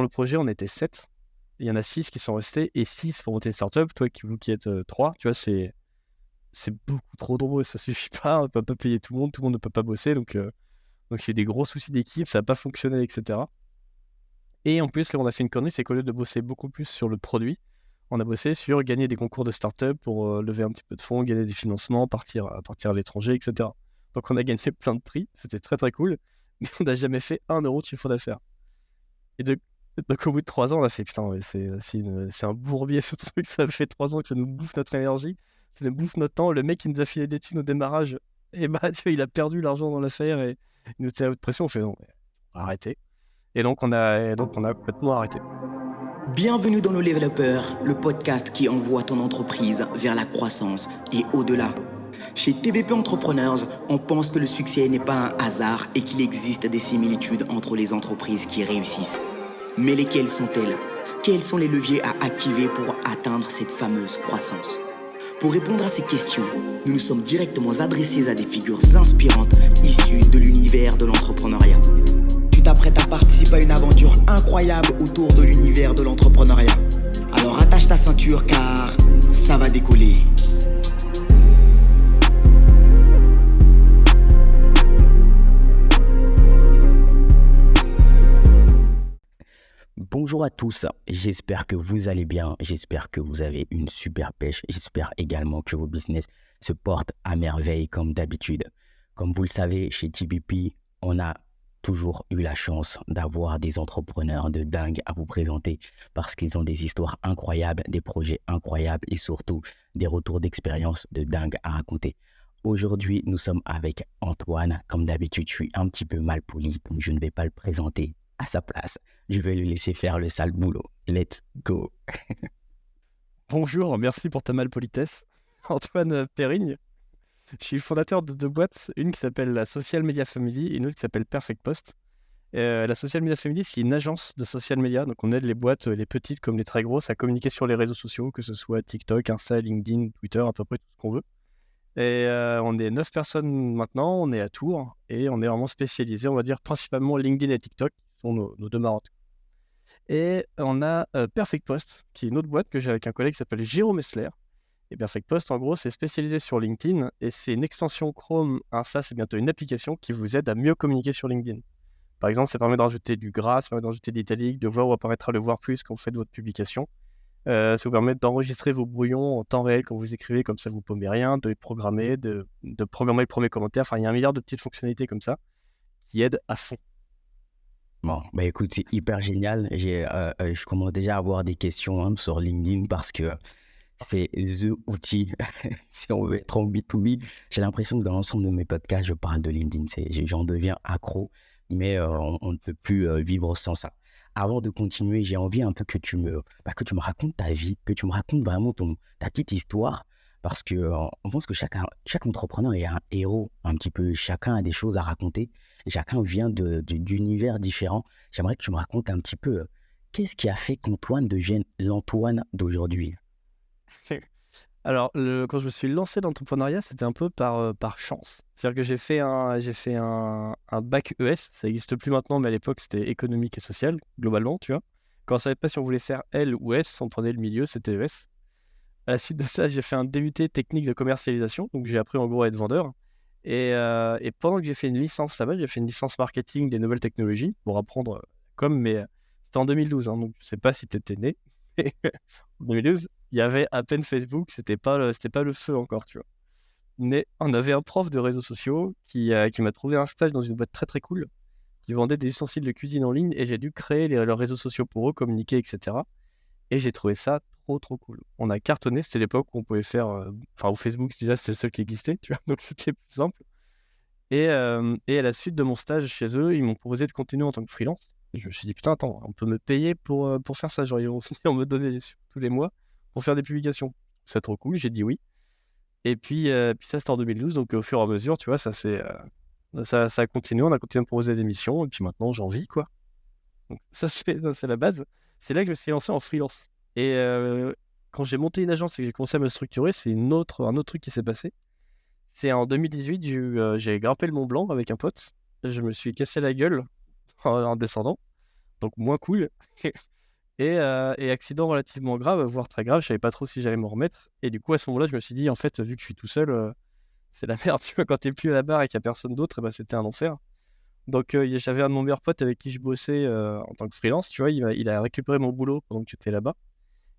le projet, on était 7. Il y en a 6 qui sont restés et 6 pour monter une startup. Toi, vous qui êtes 3, tu vois, c'est beaucoup trop nombreux. Ça suffit pas. On ne peut pas payer tout le monde ne peut pas bosser. Donc il y a des gros soucis d'équipe, ça n'a pas fonctionné, etc. Et en plus, là, on a fait une connerie, c'est qu'au lieu de bosser beaucoup plus sur le produit, on a bossé sur gagner des concours de start-up pour lever un petit peu de fonds, gagner des financements, partir à l'étranger, etc. Donc on a gagné plein de prix, c'était très très cool, mais on n'a jamais fait 1 euro de chiffre d'affaires. Et donc au bout de 3 ans, on a fait putain, ouais, c'est un bourbier ce truc, ça fait 3 ans que ça nous bouffe notre énergie, ça nous bouffe notre temps. Le mec qui nous a filé des thunes au démarrage, et bah il a perdu l'argent dans l'affaire et il nous tient à haute pression, on fait non, on va arrêter. Et donc on a complètement arrêté. Bienvenue dans nos Level-Uppers, le podcast qui envoie ton entreprise vers la croissance et au-delà. Chez TBP Entrepreneurs, on pense que le succès n'est pas un hasard et qu'il existe des similitudes entre les entreprises qui réussissent. Mais lesquelles sont-elles ? Quels sont les leviers à activer pour atteindre cette fameuse croissance ? Pour répondre à ces questions, nous nous sommes directement adressés à des figures inspirantes issues de l'univers de l'entrepreneuriat. Tu t'apprêtes à participer à une aventure incroyable autour de l'univers de l'entrepreneuriat. Alors attache ta ceinture car ça va décoller. Bonjour à tous, j'espère que vous allez bien, j'espère que vous avez une super pêche, j'espère également que vos business se portent à merveille comme d'habitude. Comme vous le savez, chez TBP, on a toujours eu la chance d'avoir des entrepreneurs de dingue à vous présenter parce qu'ils ont des histoires incroyables, des projets incroyables et surtout des retours d'expérience de dingue à raconter. Aujourd'hui, nous sommes avec Antoine. Comme d'habitude, je suis un petit peu mal poli, donc je ne vais pas le présenter à sa place. Je vais lui laisser faire le sale boulot. Let's go. Bonjour, merci pour ta malpolitesse. Antoine Périgne. Je suis fondateur de 2 boîtes, une qui s'appelle la Social Media Family et une autre qui s'appelle Perfect Post. La Social Media Family, c'est une agence de social media, donc on aide les boîtes, les petites comme les très grosses, à communiquer sur les réseaux sociaux, que ce soit TikTok, Insta, LinkedIn, Twitter, à peu près tout ce qu'on veut. Et on est 9 personnes maintenant, on est à Tours et on est vraiment spécialisé, on va dire, principalement LinkedIn et TikTok, qui sont nos 2 marottes. Et on a Perfect Post, qui est une autre boîte que j'ai avec un collègue qui s'appelle Jérôme Essler. Et Perfect Post, en gros, c'est spécialisé sur LinkedIn et c'est une extension Chrome, ça c'est bientôt une application qui vous aide à mieux communiquer sur LinkedIn. Par exemple, ça permet de rajouter du gras, ça permet de rajouter de l'italique, de voir où apparaîtra le voir plus quand vous faites votre publication. Ça vous permet d'enregistrer vos brouillons en temps réel quand vous écrivez, comme ça vous ne paumez rien, de les programmer, de programmer le premier commentaire. Enfin, il y a 1 milliard de petites fonctionnalités comme ça qui aident à fond. Bon, bah écoute, c'est hyper génial. Je commence déjà à avoir des questions sur LinkedIn parce que c'est the outil. Si on veut être en B2B, j'ai l'impression que dans l'ensemble de mes podcasts, je parle de LinkedIn. J'en deviens accro, mais on ne peut plus vivre sans ça. Avant de continuer, j'ai envie un peu que tu me racontes ta vie, que tu me racontes vraiment ta petite histoire, parce que on pense que chaque entrepreneur est un héros un petit peu. Chacun a des choses à raconter, et chacun vient d'univers différents. J'aimerais que tu me racontes un petit peu qu'est-ce qui a fait qu'Antoine devienne l'Antoine d'aujourd'hui. Alors, quand je me suis lancé dans l'entrepreneuriat, c'était un peu par chance. C'est-à-dire que j'ai fait un bac ES, ça n'existe plus maintenant, mais à l'époque, c'était économique et social, globalement, tu vois. Quand on ne savait pas si on voulait faire L ou S, on prenait le milieu, c'était ES. À la suite de ça, j'ai fait un DUT technique de commercialisation, donc j'ai appris en gros à être vendeur. Et pendant que j'ai fait une licence là-bas, j'ai fait une licence marketing des nouvelles technologies pour apprendre mais c'était en 2012, donc je ne sais pas si tu étais né. En 2012, il y avait à peine Facebook, c'était pas le feu encore, tu vois. Mais on avait un prof de réseaux sociaux qui m'a trouvé un stage dans une boîte très très cool, qui vendait des ustensiles de cuisine en ligne et j'ai dû créer leurs réseaux sociaux pour eux, communiquer, etc. Et j'ai trouvé ça trop cool. On a cartonné, c'était l'époque où on pouvait faire, où Facebook déjà c'était le seul qui existait, tu vois, donc c'était plus simple. Et à la suite de mon stage chez eux, ils m'ont proposé de continuer en tant que freelance. Et je me suis dit putain, attends, on peut me payer pour faire ça, genre on me donnait des sous tous les mois pour faire des publications. C'est trop cool, j'ai dit oui. Et puis ça c'était en 2012, donc au fur et à mesure, tu vois, ça a continué, on a continué à me proposer des missions, et puis maintenant j'en vis, quoi. Donc ça c'est la base. C'est là que je me suis lancé en freelance. Et quand j'ai monté une agence et que j'ai commencé à me structurer, c'est un autre truc qui s'est passé. C'est en 2018, j'ai grimpé le Mont Blanc avec un pote. Je me suis cassé la gueule en descendant. donc moins cool. Et accident relativement grave, voire très grave, je savais pas trop si j'allais m'en remettre. Et du coup, à ce moment-là, je me suis dit, en fait, vu que je suis tout seul, c'est la merde, tu vois, quand t'es plus à la barre et qu'il y a personne d'autre, bah, c'était un enfer. Donc, j'avais un de mon meilleur pote avec qui je bossais en tant que freelance, tu vois, il a récupéré mon boulot pendant que j'étais là-bas.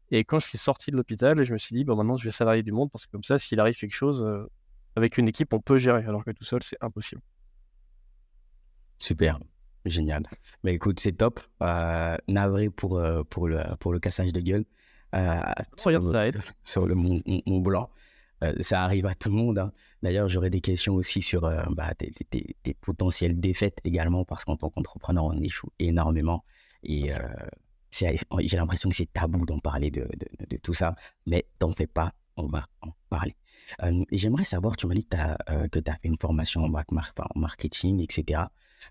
Et quand je suis sorti de l'hôpital, je me suis dit, bah, maintenant, je vais salarier du monde parce que comme ça, s'il arrive quelque chose, avec une équipe, on peut gérer, alors que tout seul, c'est impossible. Super, génial. Mais écoute, c'est top. Navré pour le cassage de gueule Regarde, sur, ça aide. sur mon blanc. Ça arrive à tout le monde, hein. D'ailleurs, j'aurais des questions aussi sur tes potentielles défaites également, parce qu'en tant qu'entrepreneur, on échoue énormément. Et j'ai l'impression que c'est tabou d'en parler de tout ça, mais t'en fais pas, on va en parler. Et j'aimerais savoir, tu m'as dit que tu as fait une formation en marketing, etc.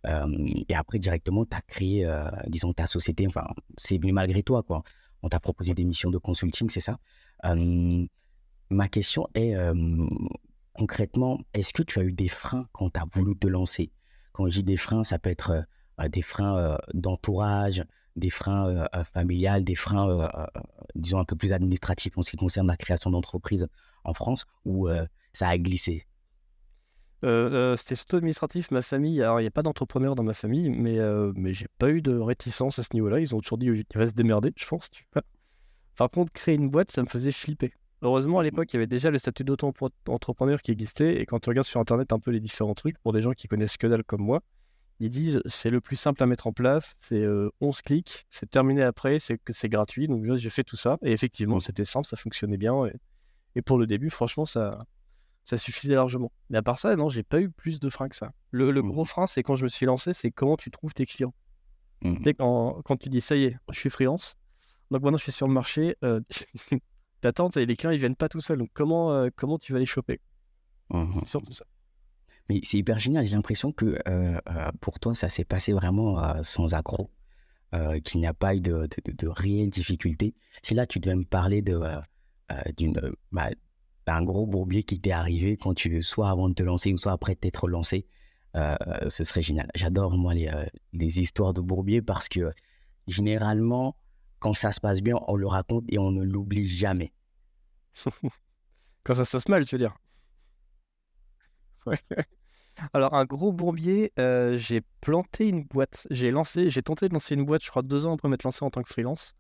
Et après, directement, tu as créé, disons, ta société. Enfin, c'est venu malgré toi, quoi. On t'a proposé des missions de consulting, c'est ça? Euh, Ma question est, concrètement, est-ce que tu as eu des freins quand tu as voulu te lancer? Quand je dis des freins, ça peut être des freins d'entourage, des freins familiales, des freins, disons, un peu plus administratifs en ce qui concerne la création d'entreprise en France, où ça a glissé. C'était surtout administratif. Ma famille, alors il y a pas d'entrepreneur dans ma famille, mais j'ai pas eu de réticence à ce niveau-là. Ils ont toujours dit: «Il va se démerder», je pense, tu vois? Par contre, créer une boîte, ça me faisait flipper. Heureusement, à l'époque, il y avait déjà le statut d'auto-entrepreneur qui existait et quand tu regardes sur internet un peu les différents trucs, pour des gens qui connaissent que dalle comme moi, ils disent: «C'est le plus simple à mettre en place, c'est, 11 clics, c'est terminé après, c'est gratuit». Donc j'ai fait tout ça et effectivement, Mhm. c'était simple, ça fonctionnait bien et pour le début, franchement, ça suffisait largement. Mais à part ça, non, j'ai pas eu plus de freins que ça. Le gros Mhm. frein, c'est quand je me suis lancé, c'est comment tu trouves tes clients. Tu Mhm. sais, quand tu dis: «Ça y est, je suis freelance, donc maintenant je suis sur le marché», tu attends, tu sais, les clients, ils viennent pas tout seuls, donc comment tu vas les choper? Mhm. C'est surtout ça. Mais c'est hyper génial. J'ai l'impression que pour toi, ça s'est passé vraiment sans accroc, qu'il n'y a pas eu de réelles difficultés. Si là, tu devais me parler d'un gros bourbier qui t'est arrivé quand soit avant de te lancer ou soit après t'être lancé, ce serait génial. J'adore, moi, les histoires de bourbier parce que généralement, quand ça se passe bien, on le raconte et on ne l'oublie jamais. Quand ça se passe mal, tu veux dire? Ouais. Alors un gros bourbier, j'ai planté une boîte. J'ai tenté de lancer une boîte, je crois 2 ans après m'être lancé en tant que freelance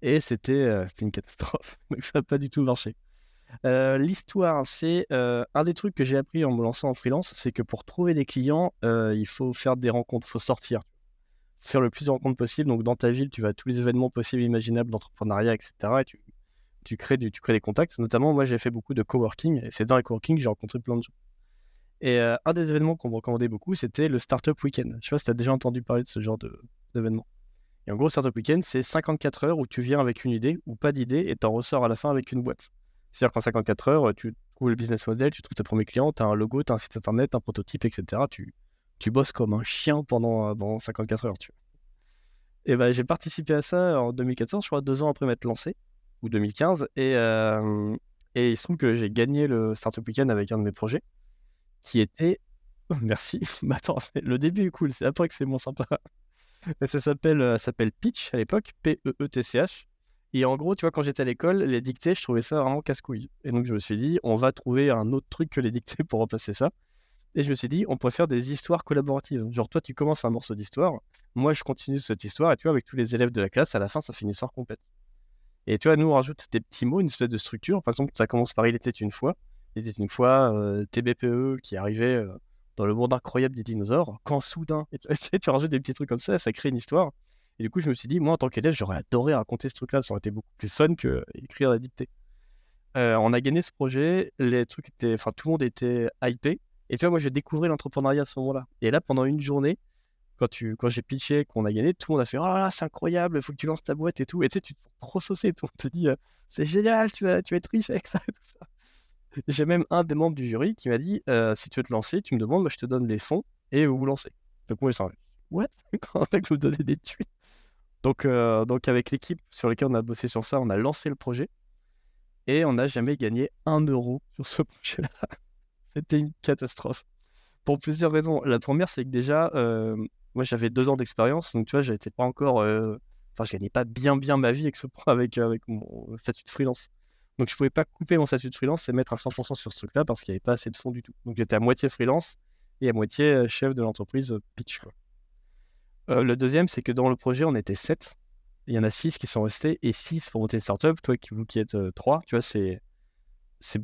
et c'était une catastrophe, donc ça a pas du tout marché. L'histoire, c'est, un des trucs que j'ai appris en me lançant en freelance, c'est que pour trouver des clients, il faut faire des rencontres, il faut sortir. Faire le plus de rencontres possible, donc dans ta ville, tu vas à tous les événements possibles et imaginables d'entrepreneuriat et cetera et tu crées des contacts. Notamment, moi, j'ai fait beaucoup de coworking et c'est dans les coworking que j'ai rencontré plein de gens et un des événements qu'on me recommandait beaucoup, c'était le Startup Weekend. Je sais pas si tu as déjà entendu parler de ce genre d'événement? Et en gros, Startup Weekend, c'est 54 heures où tu viens avec une idée ou pas d'idée et tu en ressors à la fin avec une boîte. C'est-à-dire qu'en 54 heures, tu trouves le business model, tu trouves tes premiers clients, tu as un logo, tu as un site internet, un prototype et cetera. Tu bosses comme un chien pendant 54 heures, tu vois? Et bah, j'ai participé à ça en 2014, je crois 2 ans après m'être lancé ou 2015 et il se trouve que j'ai gagné le Startup Weekend avec un de mes projets qui était merci, mais attends, le début est cool, c'est après que c'est moins sympa. Ça s'appelle Pitch à l'époque, P-E-E-T-C-H et en gros, tu vois, quand j'étais à l'école, les dictées, je trouvais ça vraiment casse-couille et donc je me suis dit: «On va trouver un autre truc que les dictées pour remplacer ça» et je me suis dit: «On pourrait faire des histoires collaboratives». Genre toi, tu commences un morceau d'histoire, moi je continue cette histoire et tu vois, avec tous les élèves de la classe, à la fin, ça fait une histoire complète et tu vois, nous, on rajoute des petits mots, une espèce de structure. Par exemple, ça commence par «Il était une fois». Il était une fois, TBPE qui arrivait, dans le monde incroyable des dinosaures, quand soudain et tu sais, tu rajoutes des petits trucs comme ça crée une histoire et du coup, je me suis dit: «Moi, en tant qu'élève, j'aurais adoré raconter ce truc-là, ça aurait été beaucoup plus fun qu'écrire la dictée». On a gagné ce projet, les trucs étaient enfin, tout le monde était hypé et tu vois, moi, j'ai découvert l'entrepreneuriat à ce moment-là et là, pendant une journée, quand j'ai pitché, qu'on a gagné, tout le monde a fait: «Oh là là, c'est incroyable, il faut que tu lances ta boîte et tout» et tu sais, tu te sens trop saucé, tout le monde te dit: «C'est génial, tu vas être riche avec ça» et tout ça. J'ai même un des membres du jury qui m'a dit: «Si tu veux te lancer, tu me demandes, moi je te donne les fonds et vous vous lancez». Donc moi j'étais en mode: «What? Comment ça que vous me donnez des thunes?» donc avec l'équipe sur laquelle on a bossé sur ça, on a lancé le projet et on n'a jamais gagné 1 € sur ce projet-là. C'était une catastrophe pour plusieurs raisons. La première, c'est que déjà, moi, j'avais 2 ans d'expérience, donc tu vois, j'étais pas encore, je gagnais pas bien ma vie avec mon statut de freelance. Donc je pouvais pas couper mon statut de freelance et mettre à 100 sur ce truc-là parce qu'il y avait pas assez de fonds du tout. Donc j'étais à moitié freelance et à moitié, chef de l'entreprise, pitch, quoi. Le deuxième, c'est que dans le projet, on était 7. Il y en a 6 qui sont restés et 6 pour monter une startup. Vous qui êtes, 3, tu vois, c'est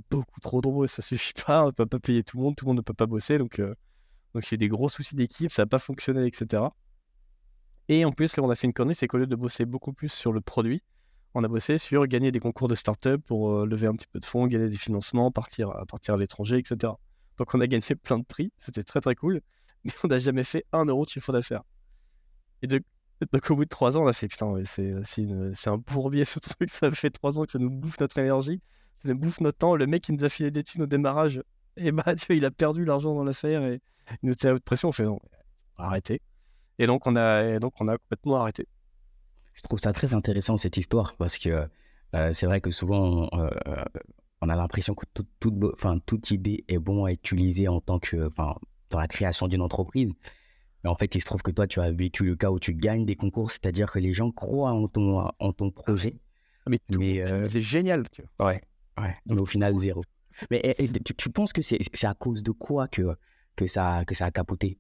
beaucoup trop nombreux, ça suffit pas, on peut pas payer tout le monde ne peut pas bosser donc il y a des gros soucis d'équipe, ça a pas fonctionné et cetera. Et en plus, là, on a fait une connerie, c'est qu'au lieu de bosser beaucoup plus sur le produit, on a bossé sur gagner des concours de start-up pour, lever un petit peu de fonds, gagner des financements, partir à l'étranger et cetera. Donc on a gagné plein de prix, c'était très, très cool, mais on n'a jamais fait 1 € de chiffre d'affaires. Et donc au bout de 3 ans, on a fait: «Putain, mais c'est un bourbier ce truc, ça fait 3 ans que ça nous bouffe notre énergie, ça nous bouffe notre temps». Le mec qui nous a filé des thunes au démarrage et bah, tu vois, il a perdu l'argent dans l'affaire et il nous tient à haute pression. On fait: «Non, on va arrêter». Et donc on a complètement arrêté. Je trouve ça très intéressant cette histoire parce que c'est vrai que souvent on a l'impression que toute idée est bon à utiliser dans la création d'une entreprise. Mais en fait, il se trouve que toi, tu as vécu le cas où tu gagnes des concours, c'est-à-dire que les gens croient en ton projet, Ah mais tout, mais c'est génial, tu vois? mais au final, zéro. Mais tu penses que c'est à cause de quoi que ça a capoté?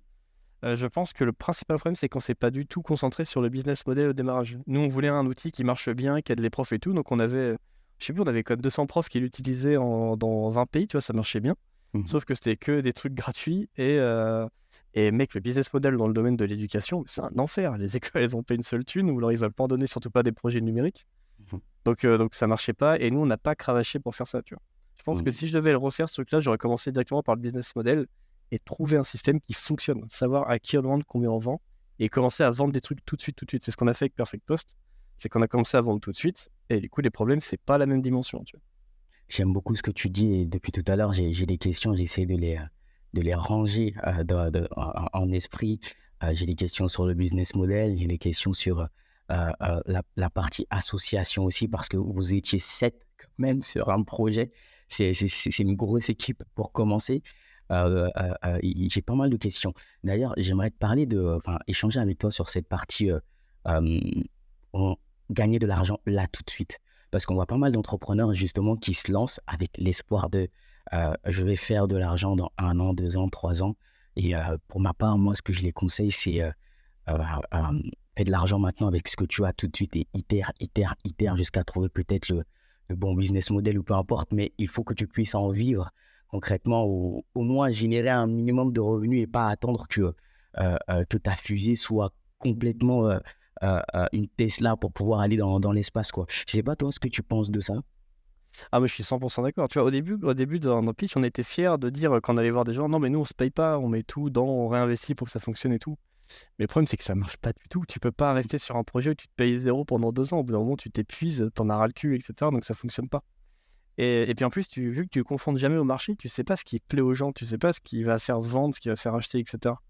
Je pense que le principal problème, c'est qu'on s'est pas du tout concentré sur le business model au démarrage. Nous, on voulait un outil qui marche bien, qui aide les profs et tout, donc on avait, je sais plus, on avait comme 200 profs qui l'utilisaient dans 20 pays, tu vois? Ça marchait bien. Mhm. Sauf que c'était que des trucs gratuits et mec, le business model dans le domaine de l'éducation, c'est un enfer. Les écoles, elles ont pas une seule thune ou alors ils veulent pas en donner, surtout pas des projets numériques. Mhm. Donc ça marchait pas et nous, on n'a pas cravaché pour faire ça, tu vois? Je pense que Mhm. si je devais le refaire, ce truc-là, j'aurais commencé directement par le business model et trouver un système qui fonctionne. Savoir à qui on demande, combien on vend et commencer à vendre des trucs tout de suite, tout de suite. C'est ce qu'on a fait avec Perfect Post, c'est qu'on a commencé à vendre tout de suite et du coup, les problèmes, c'est pas la même dimension, tu vois? J'aime beaucoup ce que tu dis et depuis tout à l'heure, j'ai des questions, j'essaie de les ranger en esprit. J'ai des questions sur le business model, j'ai des questions sur la partie association aussi parce que vous étiez 7 quand même sur un projet. C'est une grosse équipe pour commencer. J'ai pas mal de questions. D'ailleurs, j'aimerais te parler échanger avec toi sur cette partie euh, gagner de l'argent là tout de suite. Parce qu'on voit pas mal d'entrepreneurs justement qui se lancent avec l'espoir de je vais faire de l'argent dans 1 an, 2 ans, 3 ans. Et pour ma part, moi, ce que je les conseille, c'est fais de l'argent maintenant avec ce que tu as tout de suite et itère jusqu'à trouver peut-être le bon business model ou peu importe. Mais il faut que tu puisses en vivre concrètement ou au moins générer un minimum de revenus et pas attendre que ta fusée soit complètement une Tesla pour pouvoir aller dans l'espace, quoi. Je sais pas toi ce que tu penses de ça. Ah mais je suis 100 d'accord. Tu vois, au début dans nos pitch, on était fiers de dire, quand on allait voir des gens: «Non mais nous on se paye pas, on met tout on réinvestit pour que ça fonctionne et tout». Mais le problème, c'est que ça marche pas du tout. Tu peux pas rester sur un projet où tu te payes 0 pendant 2 ans. Au bout d'un moment, tu t'épuises, tu en as ras le cul et cetera, donc ça fonctionne pas. Et puis en plus, vu que tu confrontes jamais au marché, tu sais pas ce qui plaît aux gens, tu sais pas ce qui va faire vendre, ce qui va faire acheter et cetera.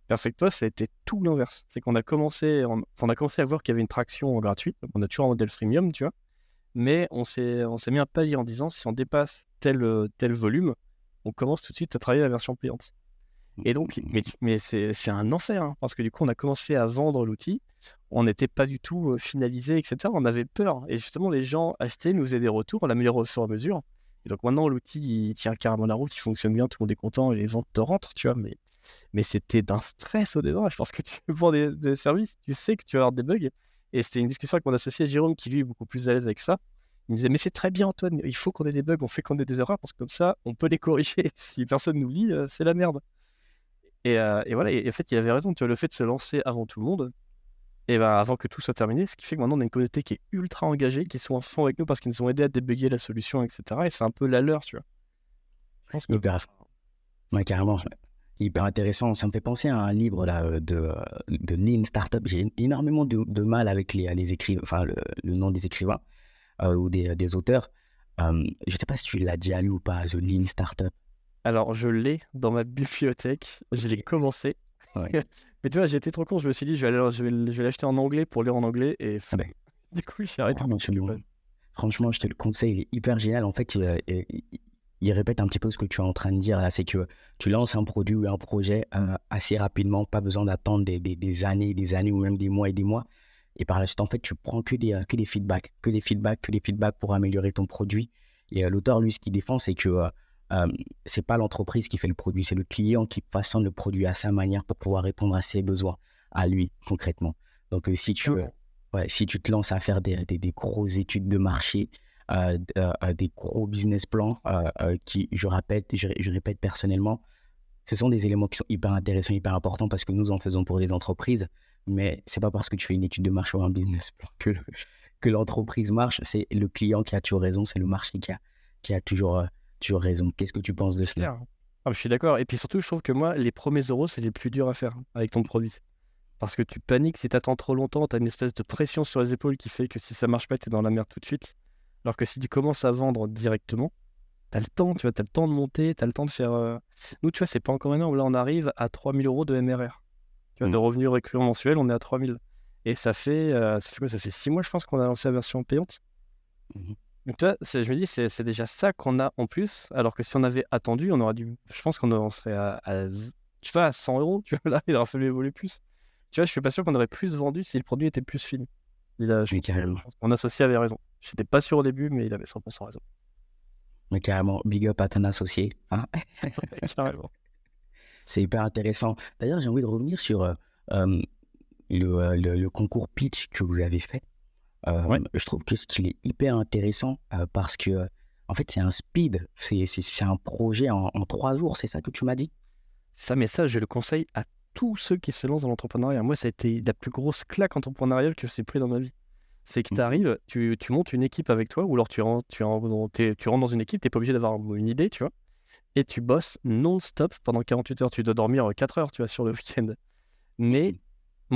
Perfecto, ça a été tout l'inverse. C'est qu'on a commencé à voir qu'il y avait une traction gratuite, donc on a toujours un modèle freemium, tu vois? Mais on s'est mis un palier en disant: «Si on dépasse tel volume, on commence tout de suite à travailler la version payante». Et donc mais c'est un enfer, hein, parce que du coup, on a commencé à vendre l'outil. On n'était pas du tout, finalisé et cetera. On avait peur et justement les gens achetaient, nous faisaient des retours, on l'améliore au fur et à mesure et donc maintenant l'outil, il tient carrément la route, il fonctionne bien, tout le monde est content et les ventes te rentrent, tu vois? Mais c'était d'un stress au départ. Je pense que tu vends des services, tu sais que tu vas avoir des bugs et c'était une discussion avec mon associé Jérôme qui lui est beaucoup plus à l'aise avec ça. Il me disait: «Mais c'est très bien Antoine, il faut qu'on ait des bugs, on fait qu'on ait des erreurs parce que comme ça, on peut les corriger. Si personne nous lit, c'est la merde». Et voilà et en fait, il avait raison, tu vois? Le fait de se lancer avant tout le monde et ben, avant que tout soit terminé, ce qui fait que maintenant on a une communauté qui est ultra engagée, qui sont à fond avec nous parce qu'ils nous ont aidés à débugger la solution et cetera et c'est un peu la leur, tu vois? Je pense que Hyper, ouais, carrément. Hyper intéressant. Ça me fait penser à un livre là, de Lean Startup. J'ai énormément de mal avec les écrivains, le nom des écrivains ou des auteurs. Je sais pas si tu l'as déjà lu ou pas, The Lean Startup. alors je l'ai dans ma bibliothèque, je l'ai Ok. commencé, Ouais. mais tu vois, j'étais trop con, je me suis dit: «Je vais l'acheter en anglais pour lire en anglais» et Ah ben, du coup, j'ai arrêté. franchement, franchement, je te le conseille, il est hyper génial. En fait, il répète un petit peu ce que tu es en train de dire là, c'est que tu lances un produit ou un projet assez rapidement, pas besoin d'attendre des années ou même des mois et des mois. Et par la suite, en fait, tu prends que des feedbacks, que des feedbacks pour améliorer ton produit. Et l'auteur, lui, ce qu'il défend, c'est que c'est pas l'entreprise qui fait le produit, c'est le client qui façonne le produit à sa manière pour pouvoir répondre à ses besoins, à lui, concrètement. Donc, Clairement. si tu te lances à faire des grosses études de marché, des gros business plans qui, je répète personnellement, ce sont des éléments qui sont hyper intéressants, hyper importants parce que nous en faisons pour des entreprises, mais c'est pas parce que tu fais une étude de marché ou un business plan que l'entreprise marche, c'est le client qui a toujours raison, c'est le marché qui a toujours raison. Qu'est-ce que tu penses de C'est cela? clair. Ah, je suis d'accord. Et puis surtout, je trouve que moi, les premiers euros, c'est les plus durs à faire avec ton produit. Parce que tu paniques si tu attends trop longtemps, tu as une espèce de pression sur les épaules qui fait que si ça marche pas, tu es dans la merde tout de suite. Alors que si tu commences à vendre directement, tu as le temps, tu vois, tu as le temps de monter, tu as le temps de faire. Nous, tu vois, c'est pas encore énorme. Là, on arrive à 3 000 euros de MRR. Tu vois, de Mm. revenus récurrents mensuels, on est à 3 000. Et ça fait quoi? Ça fait 6 mois, je pense, qu'on a lancé la version payante. Mhm. Donc, tu vois, je me dis, c'est déjà ça qu'on a en plus. Alors que si on avait attendu, on aurait dû. Je pense qu'on en serait tu vois, à 100 euros. Tu vois, là, il aurait fallu évoluer plus. Tu vois, je suis pas sûr qu'on aurait plus vendu si le produit était plus fini. Mais carrément, Je pense que mon associé avait raison. J'étais pas sûr au début, mais il avait 100% raison. mais carrément, big up à ton associé, hein. Carrément. C'est hyper intéressant. D'ailleurs, j'ai envie de revenir sur euh, le concours pitch que vous avez fait. Ouais, Je trouve que ce qu'il est hyper intéressant parce que, en fait, c'est un speed, c'est un projet en 3 jours, c'est ça que tu m'as dit? mais ça, je le conseille à tous ceux qui se lancent dans l'entrepreneuriat. Moi, ça a été la plus grosse claque entrepreneuriale que j'ai pris dans ma vie. C'est que tu Mhm. arrives, tu montes une équipe avec toi, ou alors tu rentres dans une équipe, tu n'es pas obligé d'avoir une idée, tu vois, et tu bosses non-stop pendant 48 heures. Tu dois dormir 4 heures, tu vois, sur le week-end. Mais Mhm.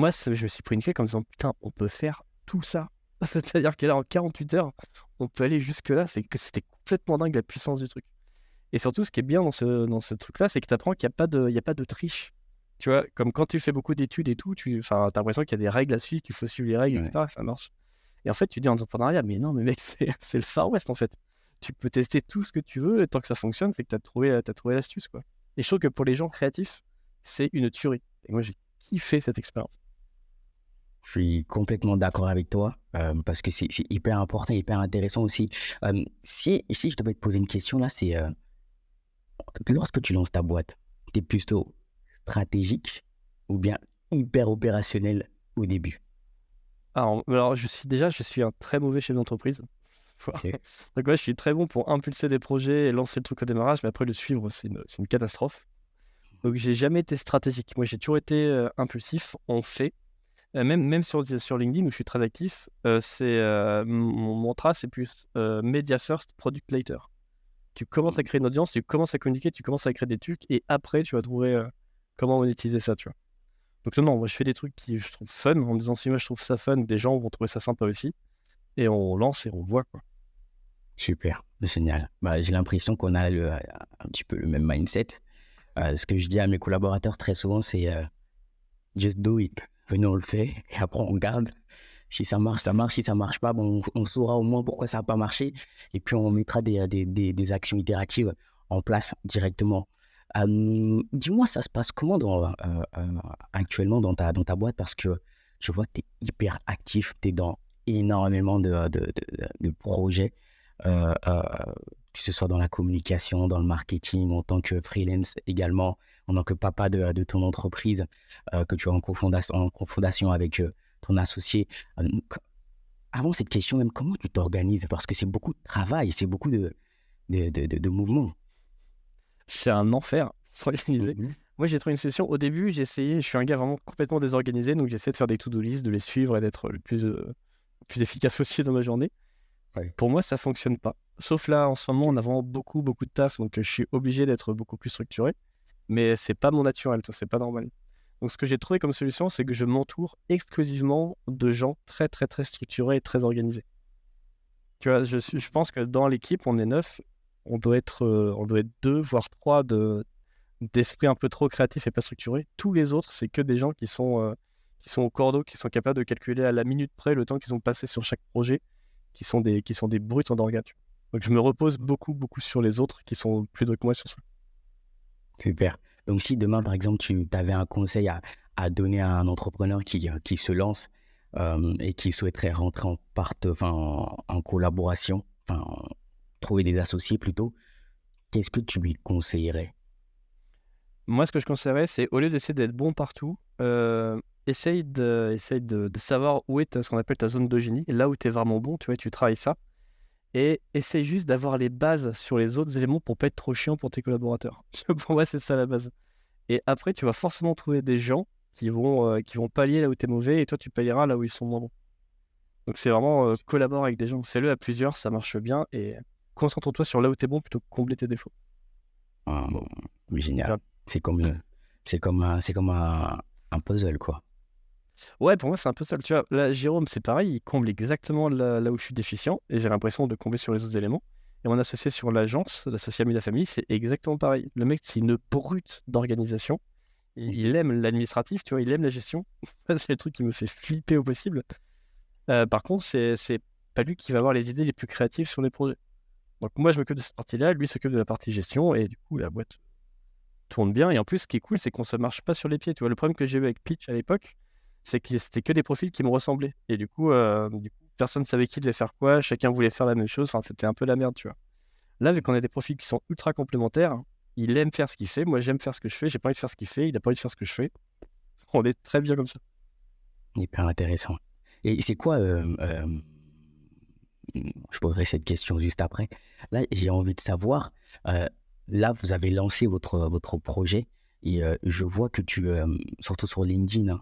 moi, je me suis pris une claque en me disant, putain, on peut faire tout ça. C'est-à-dire que là, en 48 heures, on peut aller jusque-là. C'est que c'était complètement dingue la puissance du truc. Et surtout, ce qui est bien dans ce truc-là, c'est que tu apprends qu'il n'y a pas de triche. Tu vois, comme quand tu fais beaucoup d'études et tout, t'as l'impression qu'il y a des règles à suivre, qu'il faut suivre les règles, Ouais. etc. Ça marche. Et en fait, tu dis en entrepreneuriat, mais non, mais mec, c'est le Far West en fait. Tu peux tester tout ce que tu veux, et tant que ça fonctionne, c'est que t'as trouvé l'astuce, quoi. Et je trouve que pour les gens créatifs, c'est une tuerie. Et moi, j'ai kiffé cette expérience. Je suis complètement d'accord avec toi parce que c'est hyper important, hyper intéressant aussi. Si je devais te poser une question là, c'est lorsque tu lances ta boîte, tu es plutôt stratégique ou bien hyper opérationnel au début? Alors je suis un très mauvais chef d'entreprise. Voilà. Ok. Donc ouais, je suis très bon pour impulser des projets et lancer le truc au démarrage, mais après le suivre, c'est une catastrophe. Donc j'ai jamais été stratégique. Moi, j'ai toujours été impulsif. On fait. Même sur LinkedIn où je suis très actif, mon mantra, c'est plus media first, product later. Tu commences à créer une audience, tu commences à communiquer, tu commences à créer des trucs, et après, tu vas trouver comment monétiser ça, tu vois. Donc non, moi, je fais des trucs qui je trouve fun, en me disant si moi je trouve ça fun, des gens vont trouver ça sympa aussi, et on lance et on voit, quoi. Super, génial. Bah, j'ai l'impression qu'on a un petit peu le même mindset. Ce que je dis à mes collaborateurs très souvent, c'est just do it. Venez, on le fait et après on regarde. Si ça marche, ça marche. Si ça marche pas, bon, on saura au moins pourquoi ça n'a pas marché. Et puis on mettra des actions itératives en place directement. Dis-moi, ça se passe comment actuellement dans ta boîte? Parce que je vois que tu es hyper actif, tu es dans énormément de projets, euh, euh, que ce soit dans la communication, dans le marketing, en tant que freelance également, en tant que papa de ton entreprise que tu as en cofondation avec ton associé. Euh, co- Avant cette question, même comment tu t'organises? Parce que c'est beaucoup de travail, c'est beaucoup de mouvements. C'est un enfer, faut organiser. Mhm. Moi, j'ai trouvé une solution. Au début, j'ai essayé, je suis un gars vraiment complètement désorganisé, donc j'essaie de faire des to-do list, de les suivre et d'être le plus efficace possible dans ma journée. Ouais. Pour moi, ça fonctionne pas. Sauf là, en ce moment, on a vraiment beaucoup, beaucoup de taf, donc je suis obligé d'être beaucoup plus structuré. Mais c'est pas mon naturel, ça, c'est pas normal. Donc, ce que j'ai trouvé comme solution, c'est que je m'entoure exclusivement de gens très, très, très structurés et très organisés. Tu vois, je pense que dans l'équipe, on est 9, on doit être 2, voire 3 d'esprit un peu trop créatif et pas structuré. Tous les autres, c'est que des gens qui sont au cordeau, qui sont capables de calculer à la minute près le temps qu'ils ont passé sur chaque projet, qui sont des brutes en orga. Tu vois. Donc je me repose beaucoup, beaucoup sur les autres qui sont plus doués que moi sur ça. Super. Donc, si demain, par exemple, tu avais un conseil à donner à un entrepreneur qui se lance et qui souhaiterait rentrer en collaboration, trouver des associés plutôt, qu'est-ce que tu lui conseillerais? Moi, ce que je conseillerais, c'est au lieu d'essayer d'être bon partout, essaye de savoir où est ce qu'on appelle ta zone de génie, là où tu es vraiment bon, tu vois, tu travailles ça. Et essaye juste d'avoir les bases sur les autres éléments pour pas être trop chiant pour tes collaborateurs. Pour moi, c'est ça la base. Et après, tu vas forcément trouver des gens qui vont pallier là où tu es mauvais et toi, tu pallieras là où ils sont moins bons. Donc, c'est vraiment collabore avec des gens. Fais-le à plusieurs, ça marche bien. Et concentre-toi sur là où tu es bon plutôt que combler tes défauts. Hum, Bon, Génial. j'ai C'est comme, ouais. un puzzle, quoi. Ouais, pour moi, c'est un peu ça. Tu vois, là, Jérôme, c'est pareil, il comble exactement là où je suis déficient et j'ai l'impression de combler sur les autres éléments. Et mon associé sur l'agence, l'associé ami de la famille, c'est exactement pareil. Le mec, c'est une brute d'organisation. Il aime l'administratif, tu vois, il aime la gestion. Ça, c'est le truc qui me fait flipper au possible. Par contre, c'est pas lui qui va avoir les idées les plus créatives sur les projets. Donc moi, je m'occupe de cette partie-là, lui s'occupe de la partie gestion, et du coup, la boîte tourne bien. Et en plus, ce qui est cool, c'est qu'on se marche pas sur les pieds. Tu vois, le problème que j'ai eu avec Pitch à l'époque, c'est que c'était que des profils qui me ressemblaient. Et du coup, personne ne savait qui devait faire quoi, chacun voulait faire la même chose. Enfin, c'était un peu la merde, tu vois. Là, vu qu'on a des profils qui sont ultra complémentaires, il aime faire ce qu'il fait, moi j'aime faire ce que je fais, j'ai pas envie de faire ce qu'il fait, il a pas envie de faire ce que je fais. On est très bien comme ça. Hyper intéressant. Et c'est quoi, je poserai cette question juste après. Là, j'ai envie de savoir, euh, là, vous avez lancé votre projet et je vois que surtout sur LinkedIn, hein,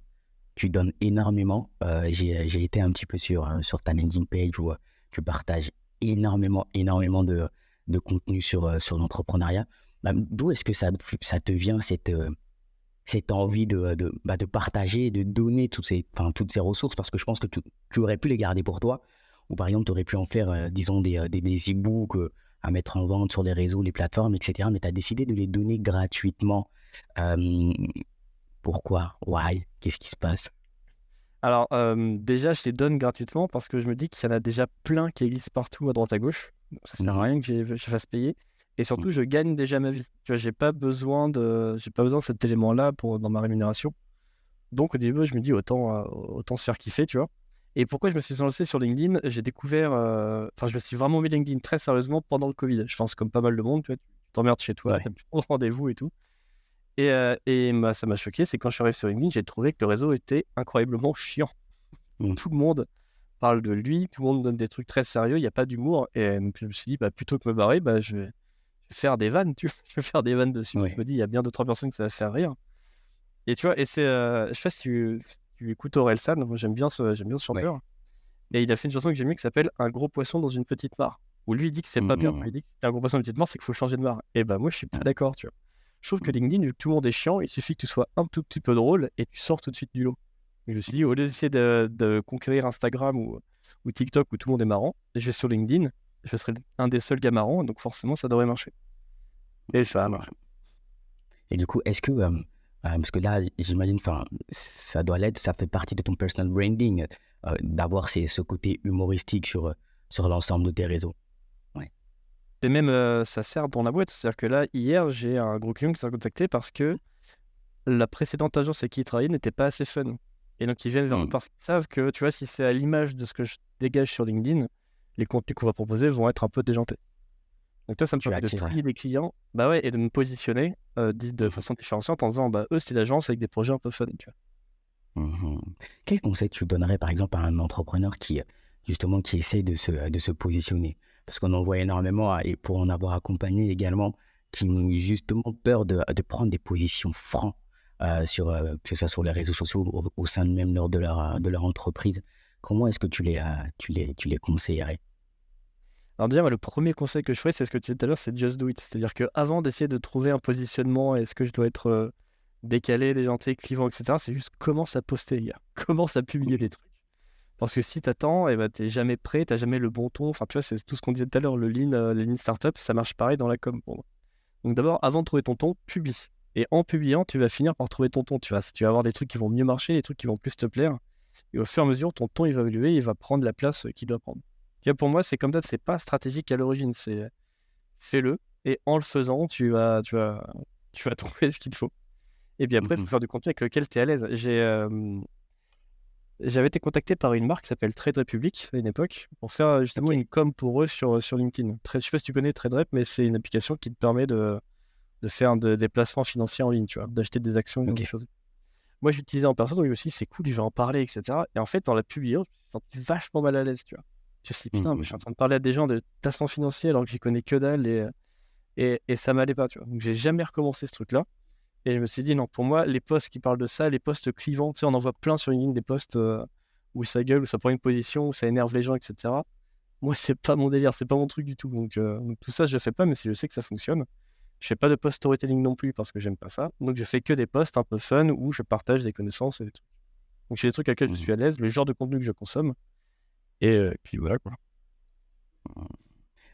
tu donnes énormément. J'ai été un petit peu sur ta LinkedIn page où tu partages énormément de contenu sur l'entrepreneuriat. D'où est-ce que ça te vient cette envie de partager et de donner toutes ces ressources? Parce que je pense que tu aurais pu les garder pour toi. Ou par exemple, tu aurais pu en faire, disons, des e-books à mettre en vente sur les réseaux, les plateformes, etc. Mais tu as décidé de les donner gratuitement. Euh, Pourquoi? Why? Qu'est-ce qui se passe? Alors, déjà, je les donne gratuitement parce que je me dis qu'il y en a déjà plein qui existent partout à droite à gauche. Donc, ça sert à Mhm. rien que je fasse payer. Et surtout, je gagne déjà ma vie. Tu vois, j'ai pas besoin de cet élément-là dans ma rémunération. Donc, au début, je me dis autant se faire kiffer, tu vois. Et pourquoi je me suis lancé sur LinkedIn? J'ai découvert, je me suis vraiment mis LinkedIn très sérieusement pendant le Covid. Je pense comme pas mal de monde, tu vois, tu t'emmerdes chez toi, Ouais. t'as plus de rendez-vous et tout. Et ça m'a choqué, c'est quand je suis arrivé sur LinkedIn, j'ai trouvé que le réseau était incroyablement chiant. Mm. Tout le monde parle de lui, tout le monde donne des trucs très sérieux, il n'y a pas d'humour. Et donc, je me suis dit, plutôt que me barrer, je vais faire des vannes, tu vois. Je vais faire des vannes dessus. Je Ouais. me dis, il y a bien 2-3 personnes que ça va faire rire. Et tu vois, je sais pas si tu écoutes Orelsan, moi j'aime bien ce Ouais. chanteur. Et il a fait une chanson que j'aime bien qui s'appelle Un gros poisson dans une petite mare. Où lui il dit que c'est Mm, pas bien, mm, il dit que c'est un gros poisson dans une petite mare, c'est qu'il faut changer de mare. Et moi je suis pas d'accord, tu vois. Je trouve que mm. LinkedIn, vu que tout le monde est chiant, il suffit que tu sois un tout petit peu drôle et tu sors tout de suite du lot. Et je me suis dit, au lieu d'essayer de conquérir Instagram ou TikTok où tout le monde est marrant, je vais sur LinkedIn, je serai un des seuls gars marrants, donc forcément ça devrait marcher. Et ça a marché. Et du coup, est-ce que, parce que là, j'imagine, ça doit l'être, ça fait partie de ton personal branding, d'avoir ce côté humoristique sur l'ensemble de tes réseaux. Ouais. Et même ça sert dans la boîte, c'est-à-dire que là, hier, j'ai un gros client qui s'est contacté parce que la précédente agence avec qui il travaillait n'était pas assez fun. Et donc ils viennent vers nous Mm. parce qu'ils savent que, tu vois, si c'est à l'image de ce que je dégage sur LinkedIn, les contenus qu'on va proposer vont être un peu déjantés. Donc toi, ça me Tu permet de attires. trier les clients, bah ouais, et de me positionner de Mhm. façon différenciante en disant, eux, c'est l'agence avec des projets un peu fun, tu vois. Mhm. Quel conseil tu donnerais, par exemple, à un entrepreneur justement, qui essaie de se positionner? Parce qu'on en voit énormément, et pour en avoir accompagné également, qui ont justement peur de prendre des positions francs, que ce soit sur les réseaux sociaux ou au sein de même lors de leur entreprise. Comment est-ce que tu les conseillerais? Alors déjà, moi, le premier conseil que je ferais, c'est ce que tu disais tout à l'heure, c'est just do it. C'est-à-dire qu'avant d'essayer de trouver un positionnement, est-ce que je dois être décalé, déjanté, clivant, etc., c'est juste commence à poster, gars. Commence à publier des trucs. Parce que si t'attends, t'es jamais prêt, t'as jamais le bon ton. Enfin, tu vois, c'est tout ce qu'on disait tout à l'heure, le lean startup, ça marche pareil dans la com pour moi. Donc d'abord, avant de trouver ton ton, publie. Et en publiant, tu vas finir par trouver ton ton. Tu vas avoir des trucs qui vont mieux marcher, des trucs qui vont plus te plaire. Et au fur et à mesure, ton ton, il va évoluer, il va prendre la place qu'il doit prendre. Tu vois, pour moi, c'est comme ça, c'est pas stratégique à l'origine, c'est fais-le et en le faisant, tu vas trouver ce qu'il te faut. Et puis après, il faut Mhm. faire du contenu avec lequel tu es à l'aise. J'avais été contacté par une marque qui s'appelle Trade Republic à une époque pour faire justement Ok. une com pour eux sur LinkedIn. Je sais pas si tu connais TradeRep, mais c'est une application qui te permet de faire des placements financiers en ligne, tu vois, d'acheter des actions, ce genre Ok. de choses. Moi, j'utilisais en personne, donc je me suis dit, c'est cool, je vais en parler, etc. Et en fait, en la publiant, je me suis senti vachement mal à l'aise, tu vois. Je me suis dit, putain, mais je suis en Mhm. train de parler à des gens de placement financier alors que j'y connais que dalle et ça m'allait pas, tu vois. Donc, j'ai jamais recommencé ce truc-là. Et je me suis dit, non, pour moi, les posts qui parlent de ça, les posts clivants, tu sais, on en voit plein sur LinkedIn, des posts où ça gueule, où ça prend une position, où ça énerve les gens, etc. Moi, c'est pas mon délire, c'est pas mon truc du tout. Donc tout ça, je fais pas, mais si je sais que ça fonctionne. Je fais pas de post storytelling non plus parce que j'aime pas ça. Donc je fais que des posts un peu fun où je partage des connaissances et des trucs. Donc j'ai des trucs à lesquels je Mhm. suis à l'aise, le genre de contenu que je consomme. Et puis voilà quoi.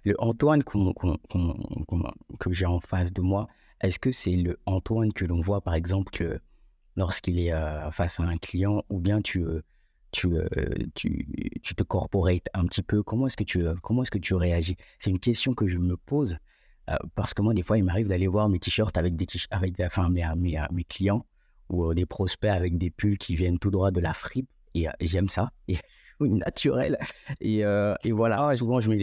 Le Antoine que j'ai en face de moi, est-ce que c'est le Antoine que l'on voit, par exemple, lorsqu'il est face à un client, ou bien tu, euh, tu, tu te corporates un petit peu? Comment est-ce que tu réagis? C'est une question que je me pose, parce que moi, des fois, il m'arrive d'aller voir mes t-shirts avec enfin, mes clients, ou des prospects avec des pulls qui viennent tout droit de la fripe, et j'aime ça, et naturel. Et voilà, Ah ouais. souvent je mets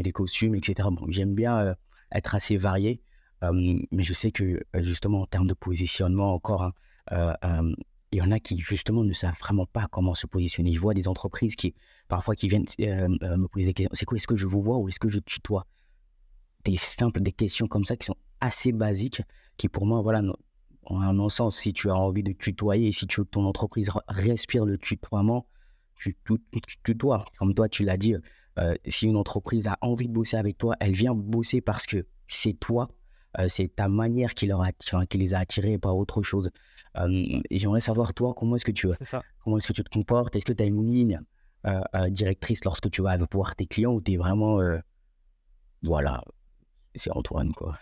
des costumes, etc. Bon, j'aime bien être assez varié, mais je sais que justement en termes de positionnement encore, hein, il y en a qui justement ne savent vraiment pas comment se positionner. Je vois des entreprises qui parfois qui viennent me poser des questions. C'est quoi, est-ce que je vous vois ou est-ce que je tutoie? Des questions comme ça qui sont assez basiques, qui pour moi, voilà, ont un non-sens. Si tu as envie de tutoyer, si tu veux que ton entreprise respire le tutoiement, tu tutoies. Comme toi, tu l'as dit, si une entreprise a envie de bosser avec toi, elle vient bosser parce que c'est toi, c'est ta manière qui les a attirés et pas autre chose. Et j'aimerais savoir, toi, C'est ça. comment est-ce que tu te comportes? Est-ce que tu as une ligne directrice lorsque tu vas voir tes clients, ou tu es vraiment, voilà, c'est Antoine, quoi.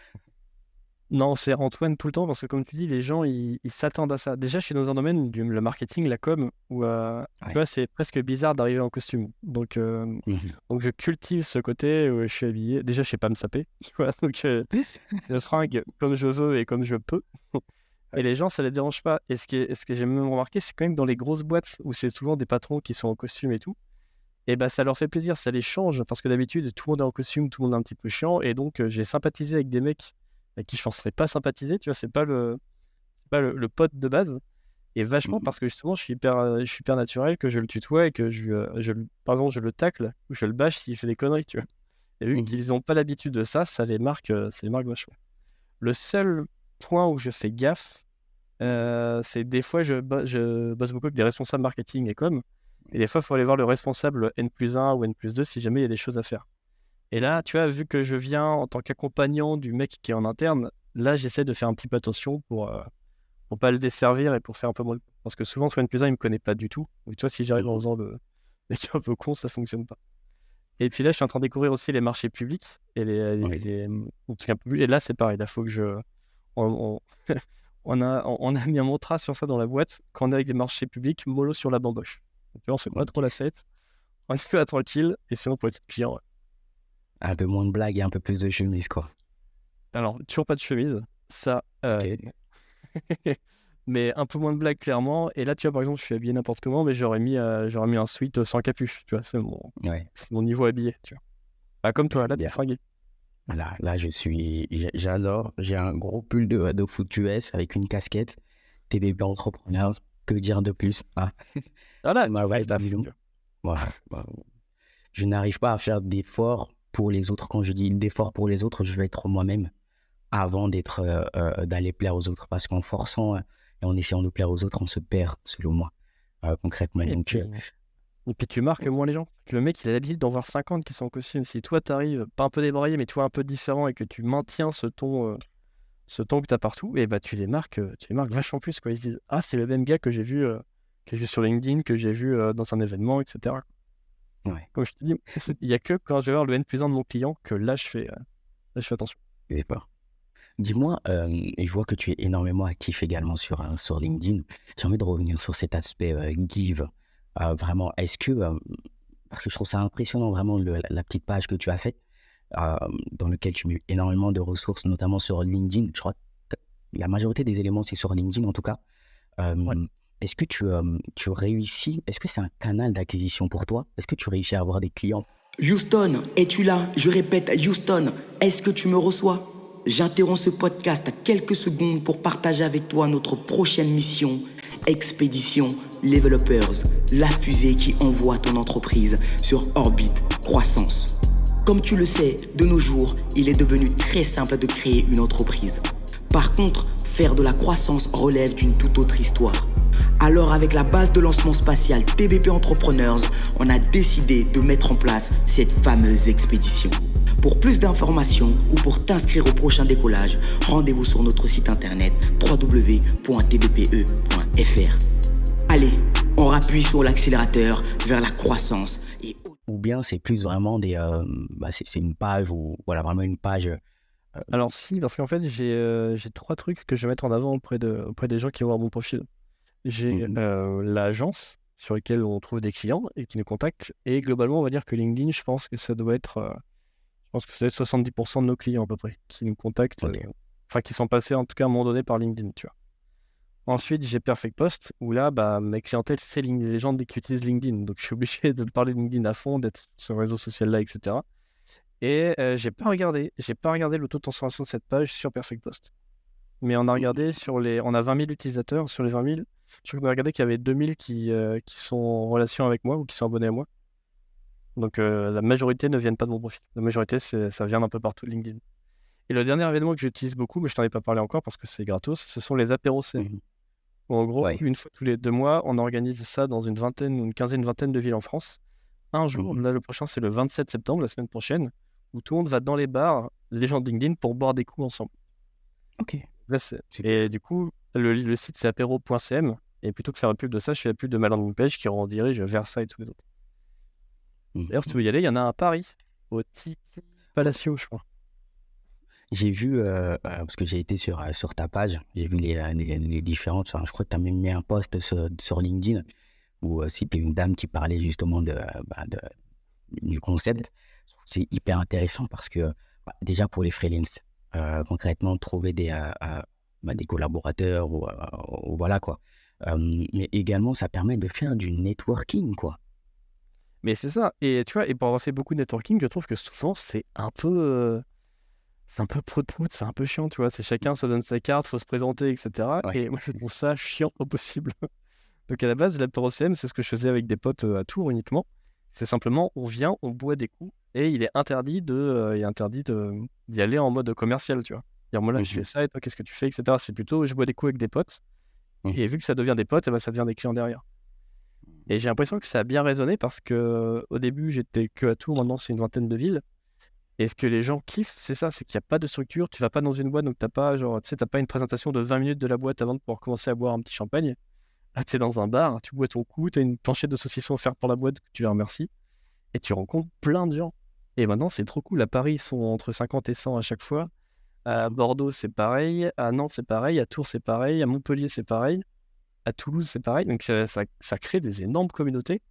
Non, c'est Antoine tout le temps parce que comme tu dis, les gens ils s'attendent à ça. Déjà, je suis dans un domaine du le marketing, la com, où tu Ouais. vois, c'est presque bizarre d'arriver en costume. Mhm. Donc je cultive ce côté où je suis habillé. Déjà, je sais pas me saper. Voilà, donc je fringue comme je veux et comme je peux. Et Ok. les gens, ça les dérange pas. Et ce que j'ai même remarqué, c'est quand même dans les grosses boîtes où c'est souvent des patrons qui sont en costume et tout. Et bah ça leur fait plaisir, ça les change parce que d'habitude tout le monde est en costume, tout le monde est un petit peu chiant. Et donc j'ai sympathisé avec des mecs avec qui je ne penserais pas sympathiser. Tu vois, c'est pas le pote de base. Et vachement Mhm. parce que justement je suis hyper naturel, que je le tutoie et que par exemple, je le tacle ou je le bâche s'il fait des conneries, tu vois. Et vu Mhm. qu'ils n'ont pas l'habitude de ça, ça les marque vachement. Le seul point où je fais gaffe, c'est des fois, je bosse beaucoup avec des responsables marketing et com. Et des fois, il faut aller voir le responsable N+1 ou N+2 si jamais il y a des choses à faire. Et là, tu vois, vu que je viens en tant qu'accompagnant du mec qui est en interne, là, j'essaie de faire un petit peu attention pour pas le desservir et pour faire un peu moins. Parce que souvent, sur N+1, il me connaît pas du tout. Donc, tu vois, si j'arrive en Mhm. faisant le mec un peu con, ça fonctionne pas. Et puis là, je suis en train de découvrir aussi les marchés publics et Oui. les trucs un peu plus. Et là, c'est pareil. Là, faut que on, on a mis un mantra sur ça dans la boîte. Quand on est avec des marchés publics, mollo sur la bamboche. Donc, tu vois, on fait pas trop Ok. la fête. On est là tranquille. Et sinon, pour être client, ouais. Un peu moins de blagues et un peu plus de chemise, quoi. Alors, toujours pas de chemise. Ça, Ok. non. Mais un peu moins de blagues, clairement. Et là, tu vois, par exemple, je suis habillé n'importe comment, mais j'aurais mis un sweat sans capuche. Tu vois, c'est mon, Ouais. c'est mon niveau habillé. Tu vois. Pas comme toi, là, t'es Bien. fringué. Là, j'adore. J'ai un gros pull de foot US avec une casquette. TDP Entrepreneurs. Que dire de plus? Ah, c'est Voilà, ma tu fais le vibe, taf. disons. Tu vois. Voilà. Bah, je n'arrive pas à faire d'efforts pour les autres. Quand je dis d'efforts pour les autres, je vais être moi-même avant d'aller plaire aux autres. Parce qu'en forçant et en essayant de plaire aux autres, on se perd, selon moi, concrètement. Et Donc, puis, et puis, tu marques moins les gens. Le mec, il a l'habitude d'en voir 50 qui sont en costume. Si toi, t'arrives, pas un peu débraillé, mais toi, un peu différent et que tu maintiens ce ton que t'as partout, et bah, tu les marques vachement plus, quoi. Ils se disent, ah, c'est le même gars que j'ai vu sur LinkedIn, que j'ai vu dans un événement, etc. ouais, Comme je te dis, il y a que quand je vais voir le N+1 de mon client que là, je fais attention. c'est pas. Dis-moi, et je vois que tu es énormément actif également sur LinkedIn. J'ai envie de revenir sur cet aspect give. Vraiment, est-ce que, parce que je trouve ça impressionnant vraiment la petite page que tu as faite, euh, dans laquelle tu mets énormément de ressources, notamment sur LinkedIn. Je crois que la majorité des éléments, c'est sur LinkedIn en tout cas. Ouais. Euh, Est-ce que tu réussis, est-ce que c'est un canal d'acquisition pour toi? Est-ce que tu réussis à avoir des clients? Houston, es-tu là? Je répète, Houston, est-ce que tu me reçois? J'interromps ce podcast à quelques secondes pour partager avec toi notre prochaine mission, Expédition Levelopers, la fusée qui envoie ton entreprise sur orbite croissance. Comme tu le sais, de nos jours, il est devenu très simple de créer une entreprise. Par contre, faire de la croissance relève d'une toute autre histoire. Alors avec la base de lancement spatial TBP Entrepreneurs, on a décidé de mettre en place cette fameuse expédition. Pour plus d'informations ou pour t'inscrire au prochain décollage, rendez-vous sur notre site internet www.tbpe.fr. Allez, on appuie sur l'accélérateur vers la croissance et... Ou bien c'est plus vraiment c'est une page ou voilà, vraiment une page. Alors si, parce qu'en fait, j'ai 3 trucs que je vais mettre en avant auprès des gens qui vont voir mon profil. J'ai Mhm, l'agence sur laquelle on trouve des clients et qui nous contactent. Et globalement, on va dire que LinkedIn, je pense que ça doit être, 70% de nos clients à peu près qui nous contactent, ok. enfin qui sont passés en tout cas à un moment donné par LinkedIn, tu vois. Ensuite, j'ai Perfect Post où là, bah, ma clientèle, c'est les gens qui utilisent LinkedIn. Donc, je suis obligé de parler de LinkedIn à fond, d'être sur le réseau social-là, etc. Et j'ai pas regardé le taux de transformation de cette page sur Perfect Post. Mais on a regardé on a 20 000 utilisateurs. Sur les 20 000, je crois qu'on a regardé qu'il y avait 2 000 qui sont en relation avec moi ou qui sont abonnés à moi. Donc, la majorité ne viennent pas de mon profil. La majorité, ça vient d'un peu partout de LinkedIn. Et le dernier événement que j'utilise beaucoup, mais je t'en ai pas parlé encore parce que c'est gratos, ce sont les apéros CM. Mhm, En gros, ouais. une fois tous les 2 mois, on organise ça dans une vingtaine, une quinzaine, une vingtaine de villes en France. Un jour, Mhm, là, le prochain, c'est le 27 septembre, la semaine prochaine, où tout le monde va dans les bars, les gens de LinkedIn, pour boire des coups ensemble. ok, Là, super. et du coup, le site, c'est apéro.cm. Et plutôt que faire la pub de ça, je fais la pub de ma landing page qui redirige vers ça et tous les autres. D'ailleurs, si tu Mhm. veux y aller, il y en a un à Paris, au Titi Palacio, je crois. J'ai vu, parce que j'ai été sur ta page, j'ai vu les différentes, enfin, je crois que tu as même mis un post sur LinkedIn où c'était une dame qui parlait justement du concept. Je trouve que c'est hyper intéressant parce que déjà pour les freelances, concrètement, trouver des collaborateurs ou voilà quoi. Mais également, ça permet de faire du networking, quoi. Mais c'est ça. Et tu vois, et pour avancer beaucoup de networking, je trouve que souvent, c'est un peu prout-prout, c'est un peu chiant, tu vois. C'est chacun se donne sa carte, faut se présenter, etc. Ouais. Et moi, je trouve ça chiant au possible. Donc à la base, l'apéro CM, c'est ce que je faisais avec des potes à Tours uniquement. C'est simplement, on vient, on boit des coups, et il est interdit d'y aller en mode commercial, tu vois. Dire, moi là, je fais Mhm, ça, et toi, qu'est-ce que tu fais, etc. C'est plutôt, je bois des coups avec des potes, et mhm, vu que ça devient des potes, eh ben, ça devient des clients derrière. Et j'ai l'impression que ça a bien résonné parce que au début, j'étais que à Tours, maintenant, c'est une vingtaine de villes. Et ce que les gens kiffent, c'est ça, c'est qu'il n'y a pas de structure, tu vas pas dans une boîte, donc t'as pas, genre, tu sais, t'as pas une présentation de 20 minutes de la boîte avant de pouvoir commencer à boire un petit champagne. Là, tu es dans un bar, tu bois ton coup, tu as une planchette de saucisson offerte par la boîte, que tu les remercies, et tu rencontres plein de gens. Et maintenant, c'est trop cool. À Paris, ils sont entre 50 et 100 à chaque fois. À Bordeaux, c'est pareil. À Nantes, c'est pareil. À Tours, c'est pareil. À Montpellier, c'est pareil. À Toulouse, c'est pareil. Donc, ça crée des énormes communautés.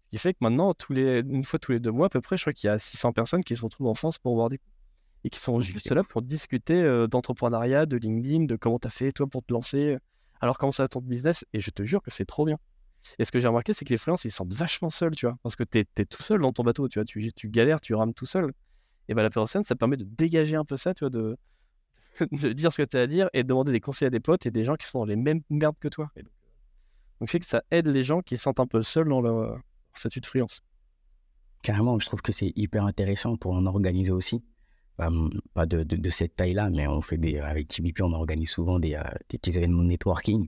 Ce qui fait que maintenant, une fois tous les 2 mois, à peu près, je crois qu'il y a 600 personnes qui se retrouvent en France pour boire des coups. Et qui sont mhm, juste c'est là ouf. pour discuter d'entrepreneuriat, de LinkedIn, de comment t'as fait toi pour te lancer. Alors, comment ça va ton business? Et je te jure que c'est trop bien. Et ce que j'ai remarqué, c'est que les freelances, ils se sentent vachement seuls, tu vois. Parce que t'es tout seul dans ton bateau, tu vois. Tu galères, tu rames tout seul. Et ben la personne, ça permet de dégager un peu ça, tu vois, de dire ce que tu as à dire et de demander des conseils à des potes et des gens qui sont dans les mêmes merdes que toi. Et donc, c'est que ça aide les gens qui se sentent un peu seuls dans leur statut de freelance. Carrément, je trouve que c'est hyper intéressant pour en organiser aussi. Pas de cette taille-là, mais avec TBP, on organise souvent des petits événements de networking,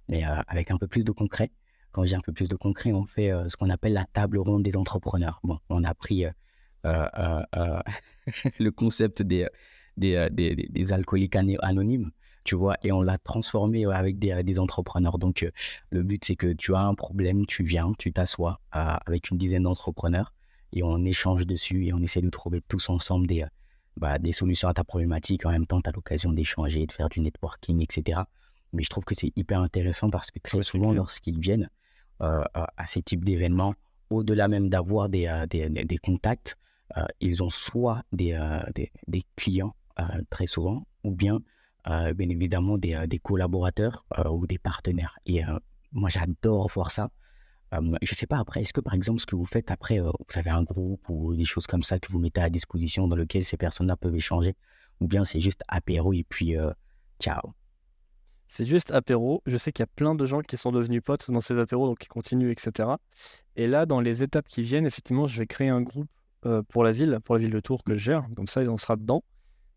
mais avec un peu plus de concret. Quand j'ai un peu plus de concret, on fait ce qu'on appelle la table ronde des entrepreneurs. Bon, on a pris le concept des alcooliques anonymes, tu vois, et on l'a transformé avec des entrepreneurs. Donc, le but, c'est que tu as un problème, tu viens, tu t'assois avec une dizaine d'entrepreneurs et on échange dessus et on essaie de trouver tous ensemble des solutions à ta problématique. En même temps, tu as l'occasion d'échanger, de faire du networking, etc. Mais je trouve que c'est hyper intéressant parce que Ah très bah, c'est souvent, clair. lorsqu'ils viennent à ces types d'événements, au-delà même d'avoir des contacts, ils ont soit des clients très souvent, ou bien bien évidemment des collaborateurs ou des partenaires. Et moi, j'adore voir ça. Je sais pas après, est-ce que par exemple, ce que vous faites après, vous avez un groupe ou des choses comme ça que vous mettez à disposition dans lequel ces personnes-là peuvent échanger, ou bien c'est juste apéro et puis ciao. C'est juste apéro. Je sais qu'il y a plein de gens qui sont devenus potes dans ces apéros, donc qui continuent, etc. Et là, dans les étapes qui viennent, effectivement, je vais créer un groupe pour la ville de Tours que je gère. Comme ça, on sera dedans.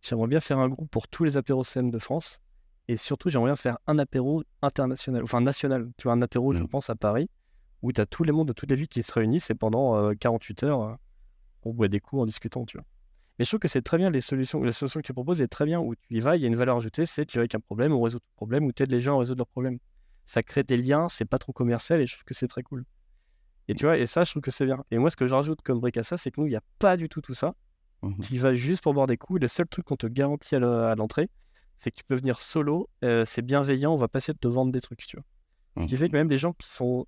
J'aimerais bien faire un groupe pour tous les apéros CM de France. Et surtout, j'aimerais bien faire un apéro international, enfin national. Tu vois, un apéro, je Mm. pense, à Paris, où tu as tous les mondes de toutes les villes qui se réunissent et pendant 48 heures, on boit des coups en discutant, tu vois. Mais je trouve que c'est très bien la solution que tu proposes est très bien où tu y vas, il y a une valeur ajoutée, c'est tu vas avec un problème, on résout ton problème, ou tu aides les gens à résoudre leurs problèmes. Ça crée des liens, c'est pas trop commercial et je trouve que c'est très cool. Et tu vois, et ça, je trouve que c'est bien. Et moi, ce que je rajoute comme brique à ça, c'est que nous, il n'y a pas du tout ça. Mhm. Tu y vas juste pour boire des coups. Le seul truc qu'on te garantit à l'entrée, c'est que tu peux venir solo, c'est bienveillant, on va pas essayer de te vendre des trucs, tu vois. Ce qui fait que même les gens qui sont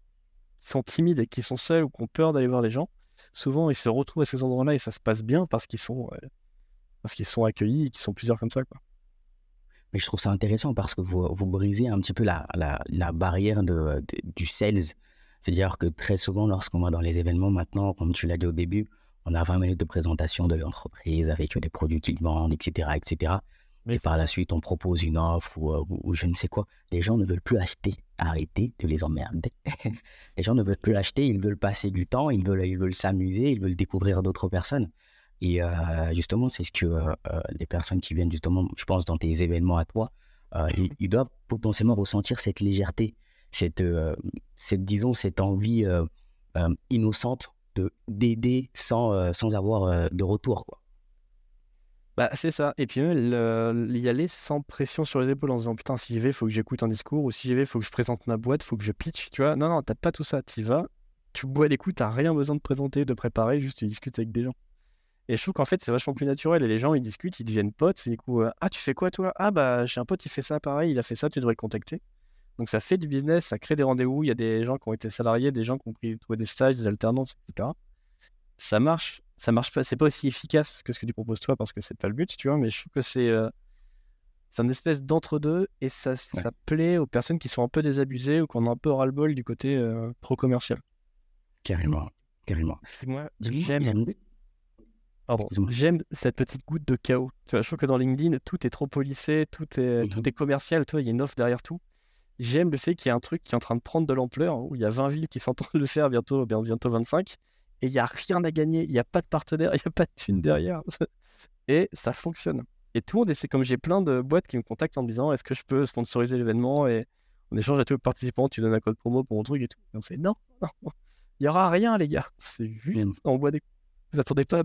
timides et qui sont seuls ou qui ont peur d'aller voir les gens, souvent ils se retrouvent à ces endroits-là et ça se passe bien parce qu'ils sont accueillis et qu'ils sont plusieurs comme ça, quoi. Mais je trouve ça intéressant parce que vous brisez un petit peu la barrière du sales. C'est-à-dire que très souvent, lorsqu'on va dans les événements maintenant, comme tu l'as dit au début, on a 20 minutes de présentation de l'entreprise avec des produits qu'ils vendent, etc., etc. Mais Et par la suite, on propose une offre ou je ne sais quoi. Les gens ne veulent plus acheter. Arrêtez de les emmerder. Les gens ne veulent plus acheter, ils veulent passer du temps, ils veulent s'amuser, ils veulent découvrir d'autres personnes. Et justement, c'est ce que les personnes qui viennent justement, je pense, dans tes événements à toi, ils doivent potentiellement ressentir cette légèreté, cette, euh, disons, cette envie innocente d'aider sans avoir de retour, quoi. bah, c'est ça. Et puis même, y aller sans pression sur les épaules en se disant putain, si j'y vais, il faut que j'écoute un discours, ou si j'y vais, il faut que je présente ma boîte, il faut que je pitch, tu vois. Non, non, t'as pas tout ça. Tu vas, tu bois les coups, t'as rien besoin de présenter, de préparer, juste tu discutes avec des gens. Et je trouve qu'en fait, c'est vachement plus naturel. Et les gens, ils discutent, ils deviennent potes. Et du coup, ah, tu fais quoi toi? Ah, bah, j'ai un pote, il fait ça pareil, il a fait ça, tu devrais le contacter. Donc ça fait du business, ça crée des rendez-vous. Il y a des gens qui ont été salariés, des gens qui ont trouvé des stages, des alternances, etc. Ça marche pas. C'est pas aussi efficace que ce que tu proposes toi parce que c'est pas le but, tu vois. Mais je trouve que c'est une espèce d'entre-deux et ça, Ouais, ça plaît aux personnes qui sont un peu désabusées ou qui en ont un peu ras-le-bol du côté trop commercial. carrément, carrément. Et moi, Dis-moi, j'aimerais... pardon, Excuse-moi. j'aime cette petite goutte de chaos. Tu vois, je trouve que dans LinkedIn, tout est trop policé, tout Mhm. est commercial. Tu vois, il y a une offre derrière tout. J'aime le fait qu'il y a un truc qui est en train de prendre de l'ampleur, où il y a 20 villes qui sont en train de le faire, bientôt 25, et il n'y a rien à gagner, il n'y a pas de partenaire, il n'y a pas de thune derrière, et ça fonctionne. Et tout le monde essaie, comme j'ai plein de boîtes qui me contactent en me disant est-ce que je peux sponsoriser l'événement, et on échange à tous les participants, tu donnes un code promo pour mon truc et tout. Et on fait non, non, il n'y aura rien, les gars, c'est juste, Mm. on boit des coups. Vous attendez pas.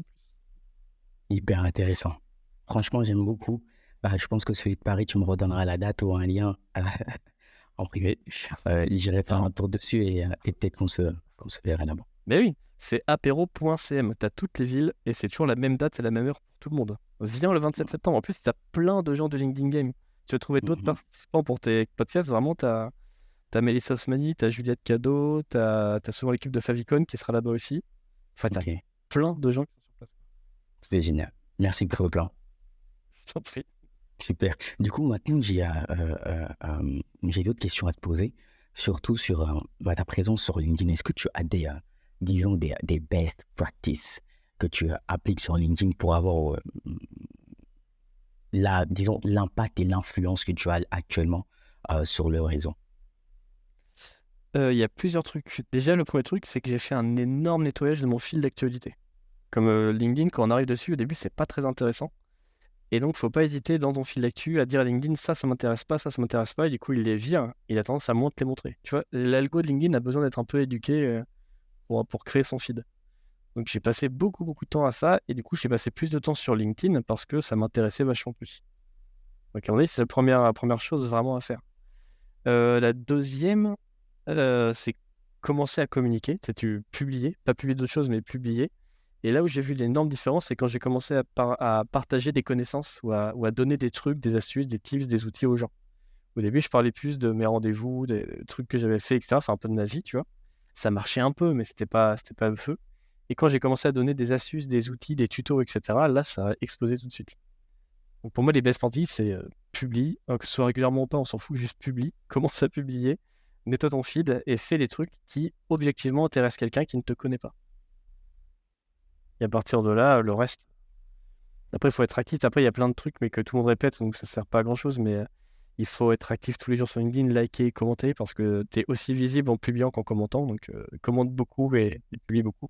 Hyper intéressant. Franchement, j'aime beaucoup. Bah, je pense que celui de Paris, tu me redonneras la date ou un lien en privé. J'irai faire un tour dessus et peut-être qu'on se verra là-bas. Mais oui, c'est apéro.cm. T'as toutes les villes et c'est toujours la même date, c'est la même heure pour tout le monde. Viens le 27 septembre. En plus, t'as plein de gens de LinkedIn Game. Tu vas trouver d'autres Mhm. participants pour tes podcasts. Vraiment, t'as Mélissa Osmani, t'as Juliette Cadeau, t'as souvent l'équipe de Favicon qui sera là-bas aussi. Enfin, t'as Ok, plein de gens qui sont sur place. c'est génial. Merci pour le plan. Je t'en prie. Super. Du coup, maintenant, j'ai d'autres questions à te poser, surtout sur ta présence sur LinkedIn. Est-ce que tu as disons, des best practices que tu appliques sur LinkedIn pour avoir, disons, l'impact et l'influence que tu as actuellement sur le réseau? Il y a plusieurs trucs. Déjà, le premier truc, c'est que j'ai fait un énorme nettoyage de mon fil d'actualité. Comme LinkedIn, quand on arrive dessus, au début, c'est pas très intéressant. Et donc, faut pas hésiter dans ton fil d'actu à dire à LinkedIn ça m'intéresse pas, ça m'intéresse pas. Et du coup, il les vire. Il a tendance à moins te les montrer. Tu vois, l'algo de LinkedIn a besoin d'être un peu éduqué pour créer son feed. Donc, j'ai passé beaucoup, beaucoup de temps à ça. Et du coup, j'ai passé plus de temps sur LinkedIn parce que ça m'intéressait vachement plus. Donc, à mon avis, c'est la première chose vraiment à faire. La deuxième, c'est commencer à communiquer. C'est tu publier, pas publier d'autres choses, mais publier. Et là où j'ai vu l'énorme différence, c'est quand j'ai commencé à partager des connaissances ou à donner des trucs, des astuces, des tips, des outils aux gens. Au début, je parlais plus de mes rendez-vous, des trucs que j'avais fait, etc. C'est un peu de ma vie, tu vois. Ça marchait un peu, mais c'était pas le feu. Et quand j'ai commencé à donner des astuces, des outils, des tutos, et cetera, là, ça a explosé tout de suite. Donc pour moi, les best practices, c'est publie, que ce soit régulièrement ou pas, on s'en fout, juste publie, commence à publier, nettoie ton feed et fais les trucs qui objectivement intéressent quelqu'un qui ne te connaît pas. Et à partir de là, le reste. Après, il faut être actif. Après, il y a plein de trucs, mais que tout le monde répète, donc ça sert pas à grand chose. Mais il faut être actif tous les jours sur LinkedIn, liker, commenter, parce que tu es aussi visible en publiant qu'en commentant. Donc commente beaucoup et publie beaucoup.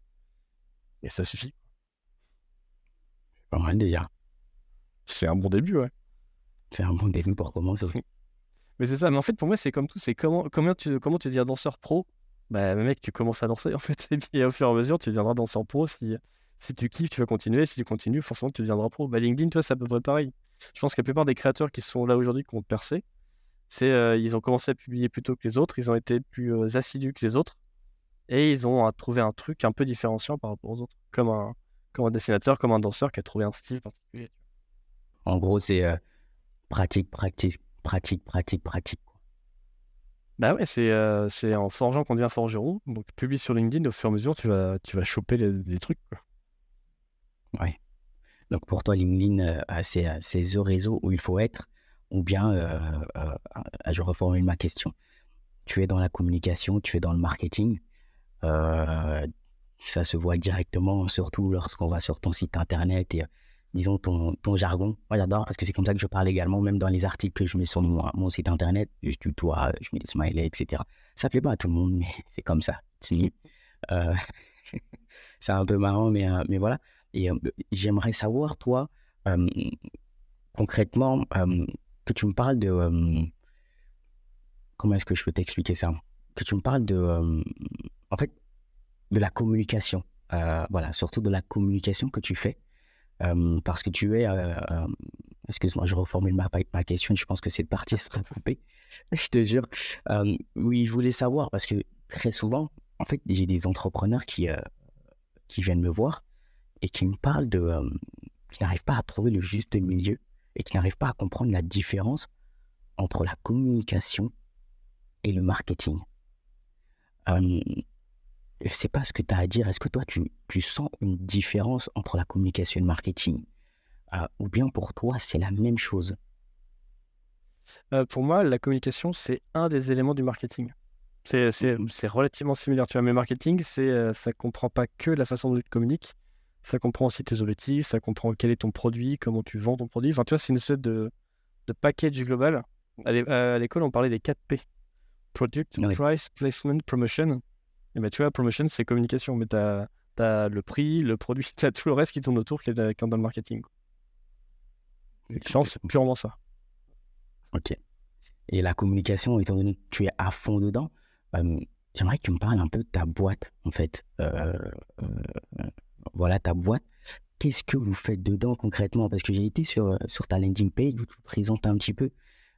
Et ça suffit. Pas mal déjà. C'est un bon début, ouais. C'est un bon début pour commencer. Mais c'est ça, mais en fait, pour moi, c'est comme tout, c'est comment tu deviens danseur pro? Bah, mec, tu commences à danser, en fait, et puis au fur et à mesure, tu deviendras danseur pro. Si tu kiffes, tu vas continuer. Si tu continues, forcément, tu deviendras pro. Bah, LinkedIn, toi, c'est à peu près pareil. Je pense que la plupart des créateurs qui sont là aujourd'hui, qui ont percé, ils ont commencé à publier plus tôt que les autres, ils ont été plus assidus que les autres, et ils ont trouvé un truc un peu différenciant par rapport aux autres, comme un dessinateur, comme un danseur qui a trouvé un style particulier. En gros, c'est pratique, pratique, pratique, pratique, pratique. Bah ouais, c'est en forgeant qu'on devient forgeron. Donc, publie sur LinkedIn, au fur et à mesure, tu vas choper les trucs, quoi. Ouais. Donc pour toi, LinkedIn, c'est the réseau où il faut être, ou bien, je reformule ma question. Tu es dans la communication, tu es dans le marketing. Ça se voit directement, surtout lorsqu'on va sur ton site internet et disons ton jargon. Moi, j'adore parce que c'est comme ça que je parle également, même dans les articles que je mets sur mon site internet. Je tutoie, je mets des smileys, etc. Ça plaît pas à tout le monde, mais c'est comme ça. Euh, c'est un peu marrant, mais voilà. Et j'aimerais savoir, toi, euh, concrètement, que tu me parles de... comment est-ce que je peux t'expliquer ça? Que tu me parles de... en fait, de la communication. Voilà, surtout de la communication que tu fais. Parce que tu es... excuse-moi, je reformule ma question. Je pense que cette partie sera coupée. Je te jure. Oui, je voulais savoir parce que très souvent, en fait, j'ai des entrepreneurs qui viennent me voir et qui me parlent qui n'arrivent pas à trouver le juste milieu et qui n'arrivent pas à comprendre la différence entre la communication et le marketing. Je ne sais pas ce que tu as à dire. Est-ce que toi, tu sens une différence entre la communication et le marketing? Ou bien pour toi, c'est la même chose? Pour moi, la communication, c'est un des éléments du marketing. C'est relativement similaire. Tu vois, mais le marketing, ça comprend pas que la façon dont tu communiques. Ça comprend aussi tes objectifs, ça comprend quel est ton produit, comment tu vends ton produit. Enfin, tu vois, c'est une espèce de package global. À l'école, on parlait des 4 P. Product, Oui, Price, Placement, Promotion. Et ben, tu vois, Promotion, c'est communication. Mais t'as le prix, le produit, t'as tout le reste qui tourne autour qui est dans le marketing. j'ai Je pense compris. que c'est purement ça. Ok. Et la communication, étant donné que tu es à fond dedans, j'aimerais que tu me parles un peu de ta boîte, en fait. Voilà ta boîte. Qu'est-ce que vous faites dedans concrètement? Parce que j'ai été sur ta landing page où tu présentes un petit peu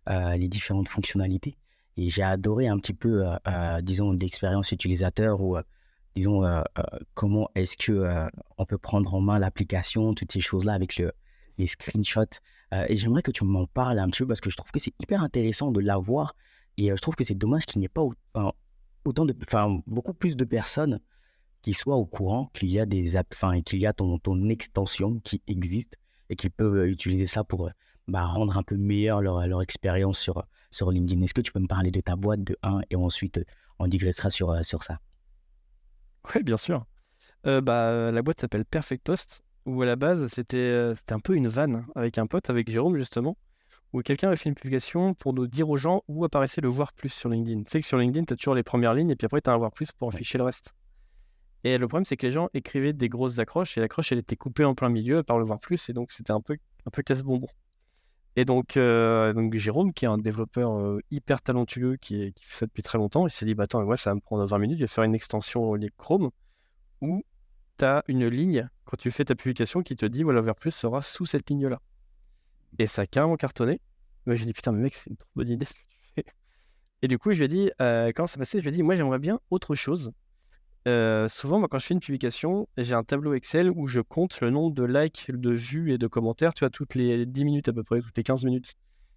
les différentes fonctionnalités. Et j'ai adoré un petit peu, disons, l'expérience utilisateur ou, disons, comment est-ce que on peut prendre en main l'application, toutes ces choses-là avec les screenshots. Et j'aimerais que tu m'en parles un petit peu parce que je trouve que c'est hyper intéressant de l'avoir. Et je trouve que c'est dommage qu'il n'y ait pas beaucoup plus de personnes qui soient au courant qu'il y a des apps, et qu'il y a ton extension qui existe et qu'ils peuvent utiliser ça pour rendre un peu meilleure leur expérience sur LinkedIn. Est-ce que tu peux me parler de ta boîte de 1 et ensuite on digressera sur ça? Oui, bien sûr. La boîte s'appelle Perfect Post, où à la base, c'était un peu une vanne avec un pote, avec Jérôme justement, où quelqu'un avait fait une publication pour nous dire aux gens où apparaissait le voir plus sur LinkedIn. Tu sais que sur LinkedIn, tu as toujours les premières lignes et puis après, tu as un voir plus pour Oui. afficher le reste. Et le problème, c'est que les gens écrivaient des grosses accroches et l'accroche, elle était coupée en plein milieu par le voir plus et donc c'était un peu casse-bonbon. Et donc Jérôme, qui est un développeur hyper talentueux, qui fait ça depuis très longtemps, il s'est dit, bah attends, ouais, ça va me prendre 20 minutes, je vais faire une extension Chrome où tu as une ligne, quand tu fais ta publication, qui te dit, voilà, Overplus sera sous cette ligne-là. Et ça a carrément cartonné. Moi, j'ai dit, putain, mais mec, c'est une trop bonne idée ce que tu fais. Et du coup, je lui ai dit, quand ça passait, je lui ai dit, moi, j'aimerais bien autre chose. Souvent, moi, quand je fais une publication, j'ai un tableau Excel où je compte le nombre de likes, de vues et de commentaires, tu vois, toutes les 10 minutes à peu près, toutes les 15 minutes.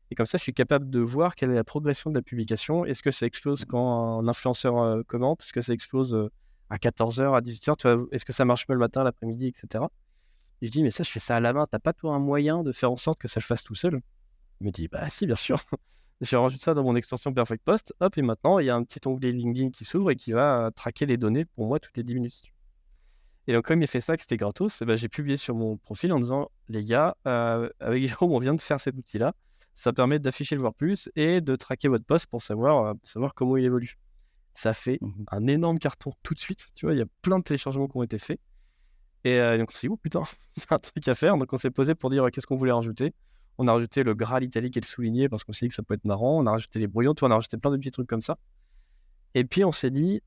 Et comme ça, je suis capable de voir quelle est la progression de la publication. Est-ce que ça explose quand un influenceur commente? Est-ce que ça explose à 14h, à 18h? Est-ce que ça marche mieux le matin, l'après-midi, etc. Et je dis, mais ça, je fais ça à la main. T'as pas toi un moyen de faire en sorte que ça le fasse tout seul? Il me dit, bah si, bien sûr. Je rajoute ça dans mon extension Perfect Post. Hop, et maintenant, il y a un petit onglet LinkedIn qui s'ouvre et qui va traquer les données pour moi toutes les 10 minutes. Et donc, comme il fait ça, que c'était gratos, j'ai publié sur mon profil en disant, les gars, avec Jérôme, on vient de faire cet outil-là. Ça permet d'afficher le voir plus et de traquer votre post pour savoir comment il évolue. Ça fait un énorme carton tout de suite. Tu vois, il y a plein de téléchargements qui ont été faits. Et donc, on s'est dit, oh putain, c'est un truc à faire. Donc, on s'est posé pour dire qu'est-ce qu'on voulait rajouter. On a rajouté le Graal italique et le souligné parce qu'on s'est dit que ça peut être marrant. On a rajouté les brouillons, on a rajouté plein de petits trucs comme ça. Et puis, on s'est dit,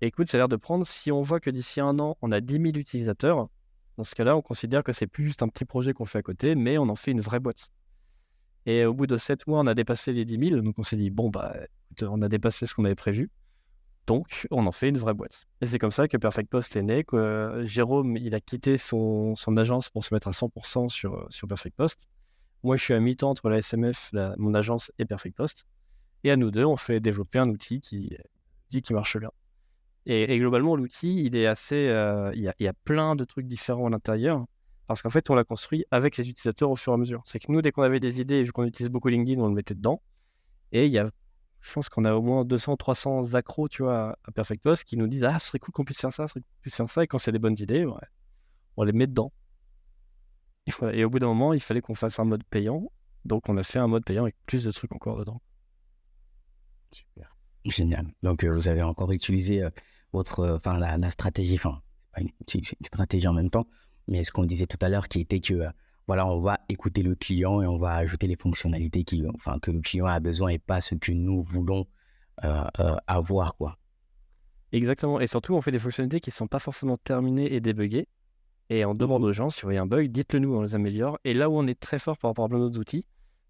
écoute, ça a l'air de prendre. Si on voit que d'ici 1 an, on a 10 000 utilisateurs, dans ce cas-là, on considère que c'est plus juste un petit projet qu'on fait à côté, mais on en fait une vraie boîte. Et au bout de 7 mois, on a dépassé les 10 000. Donc, on s'est dit, bon, écoute, on a dépassé ce qu'on avait prévu. Donc, on en fait une vraie boîte. Et c'est comme ça que Perfect Post est né. Que Jérôme, il a quitté son agence pour se mettre à 100% sur Perfect Post. Moi, je suis à mi-temps entre la SMF, mon agence et Perfect Post. Et à nous deux, on fait développer un outil qui marche bien. Et globalement, l'outil, il est assez... il y a plein de trucs différents à l'intérieur. Parce qu'en fait, on l'a construit avec les utilisateurs au fur et à mesure. C'est que nous, dès qu'on avait des idées, vu qu'on utilise beaucoup LinkedIn, on le mettait dedans. Et je pense qu'on a au moins 200, 300 accros, tu vois, à Perfect Post qui nous disent « Ah, ce serait cool qu'on puisse faire ça, ce serait cool qu'on puisse faire ça. » Et quand c'est des bonnes idées, ouais, on les met dedans. Et au bout d'un moment, il fallait qu'on fasse un mode payant. Donc, on a fait un mode payant avec plus de trucs encore dedans. Super. Génial. Donc, vous avez encore utilisé la stratégie, pas une stratégie en même temps, mais ce qu'on disait tout à l'heure qui était que, on va écouter le client et on va ajouter les fonctionnalités que le client a besoin et pas ce que nous voulons avoir, quoi. Exactement. Et surtout, on fait des fonctionnalités qui ne sont pas forcément terminées et débuggées. Et on demande aux gens, si vous voyez un bug, dites-le nous, on les améliore. Et là où on est très fort par rapport à plein d'autres outils,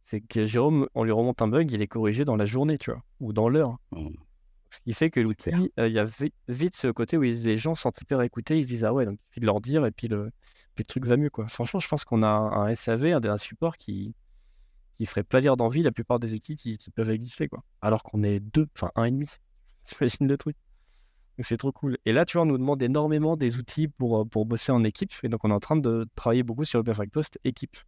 c'est que Jérôme, on lui remonte un bug, il est corrigé dans la journée, tu vois, ou dans l'heure. Ce qui fait que l'outil, il y a vite ce côté où les gens sont hyper écoutés, ils se disent, ah ouais, donc il suffit de leur dire, et puis le truc va mieux, quoi. Franchement, je pense qu'on a un SAV, un support qui ferait plaisir d'envie la plupart des outils qui peuvent exister, quoi. Alors qu'on est 2, enfin 1,5. J'imagine le truc. Donc c'est trop cool. Et là, tu vois, on nous demande énormément des outils pour bosser en équipe. Et donc, on est en train de travailler beaucoup sur le Perfect Post équipe.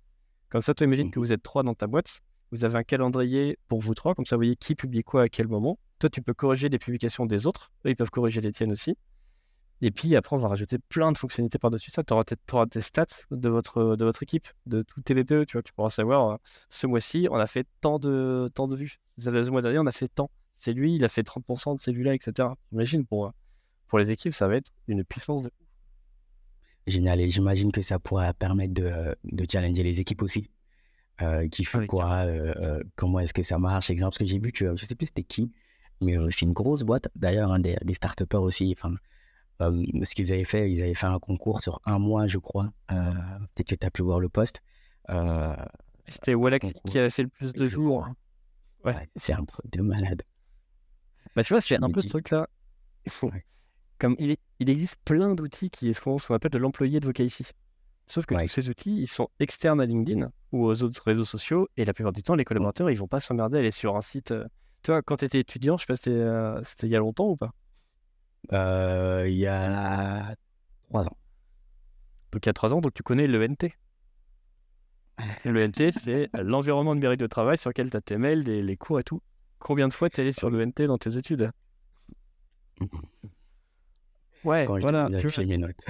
Comme ça, tu imagines que vous êtes 3 dans ta boîte. Vous avez un calendrier pour vous 3. Comme ça, vous voyez qui publie quoi à quel moment. Toi, tu peux corriger les publications des autres. Eux, ils peuvent corriger les tiennes aussi. Et puis, après, on va rajouter plein de fonctionnalités par-dessus ça. Tu auras tes stats de votre équipe, de tout tes BPE. Tu vois, tu pourras savoir, ce mois-ci, on a fait tant de vues. Le mois dernier, on a fait tant. C'est lui, il a fait 30% de celui-là, etc. Imagine, pour les équipes, ça va être une puissance de... Génial. Et j'imagine que ça pourra permettre de challenger les équipes aussi. Qui fait quoi, comment est-ce que ça marche, exemple, parce que j'ai vu que, je sais plus c'était qui, mais c'est une grosse boîte, d'ailleurs, des start-upers aussi, ce qu'ils avaient fait, ils avaient fait un concours sur 1 mois, je crois, peut-être que tu as pu voir le post. C'était Wallach qui a fait le plus de jours. Ouais, c'est un truc de malade. Tu vois, c'est un peu ce truc-là. Comme il existe plein d'outils qui sont ce qu'on appelle de l'employé de Vocaïci. Sauf que tous ces outils, ils sont externes à LinkedIn ou aux autres réseaux sociaux. Et la plupart du temps, les collaborateurs, ils vont pas s'emmerder à aller sur un site. Tu vois, quand tu étais étudiant, je sais pas, c'était il y a longtemps ou pas? Il y a 3 ans. Donc il y a 3 ans, donc tu connais l'ENT. L'ENT, c'est l'environnement numérique de travail sur lequel tu as tes mails, les cours et tout. Combien de fois tu es allé sur l'ENT dans tes études? Ouais, quand voilà. Je fais mes notes.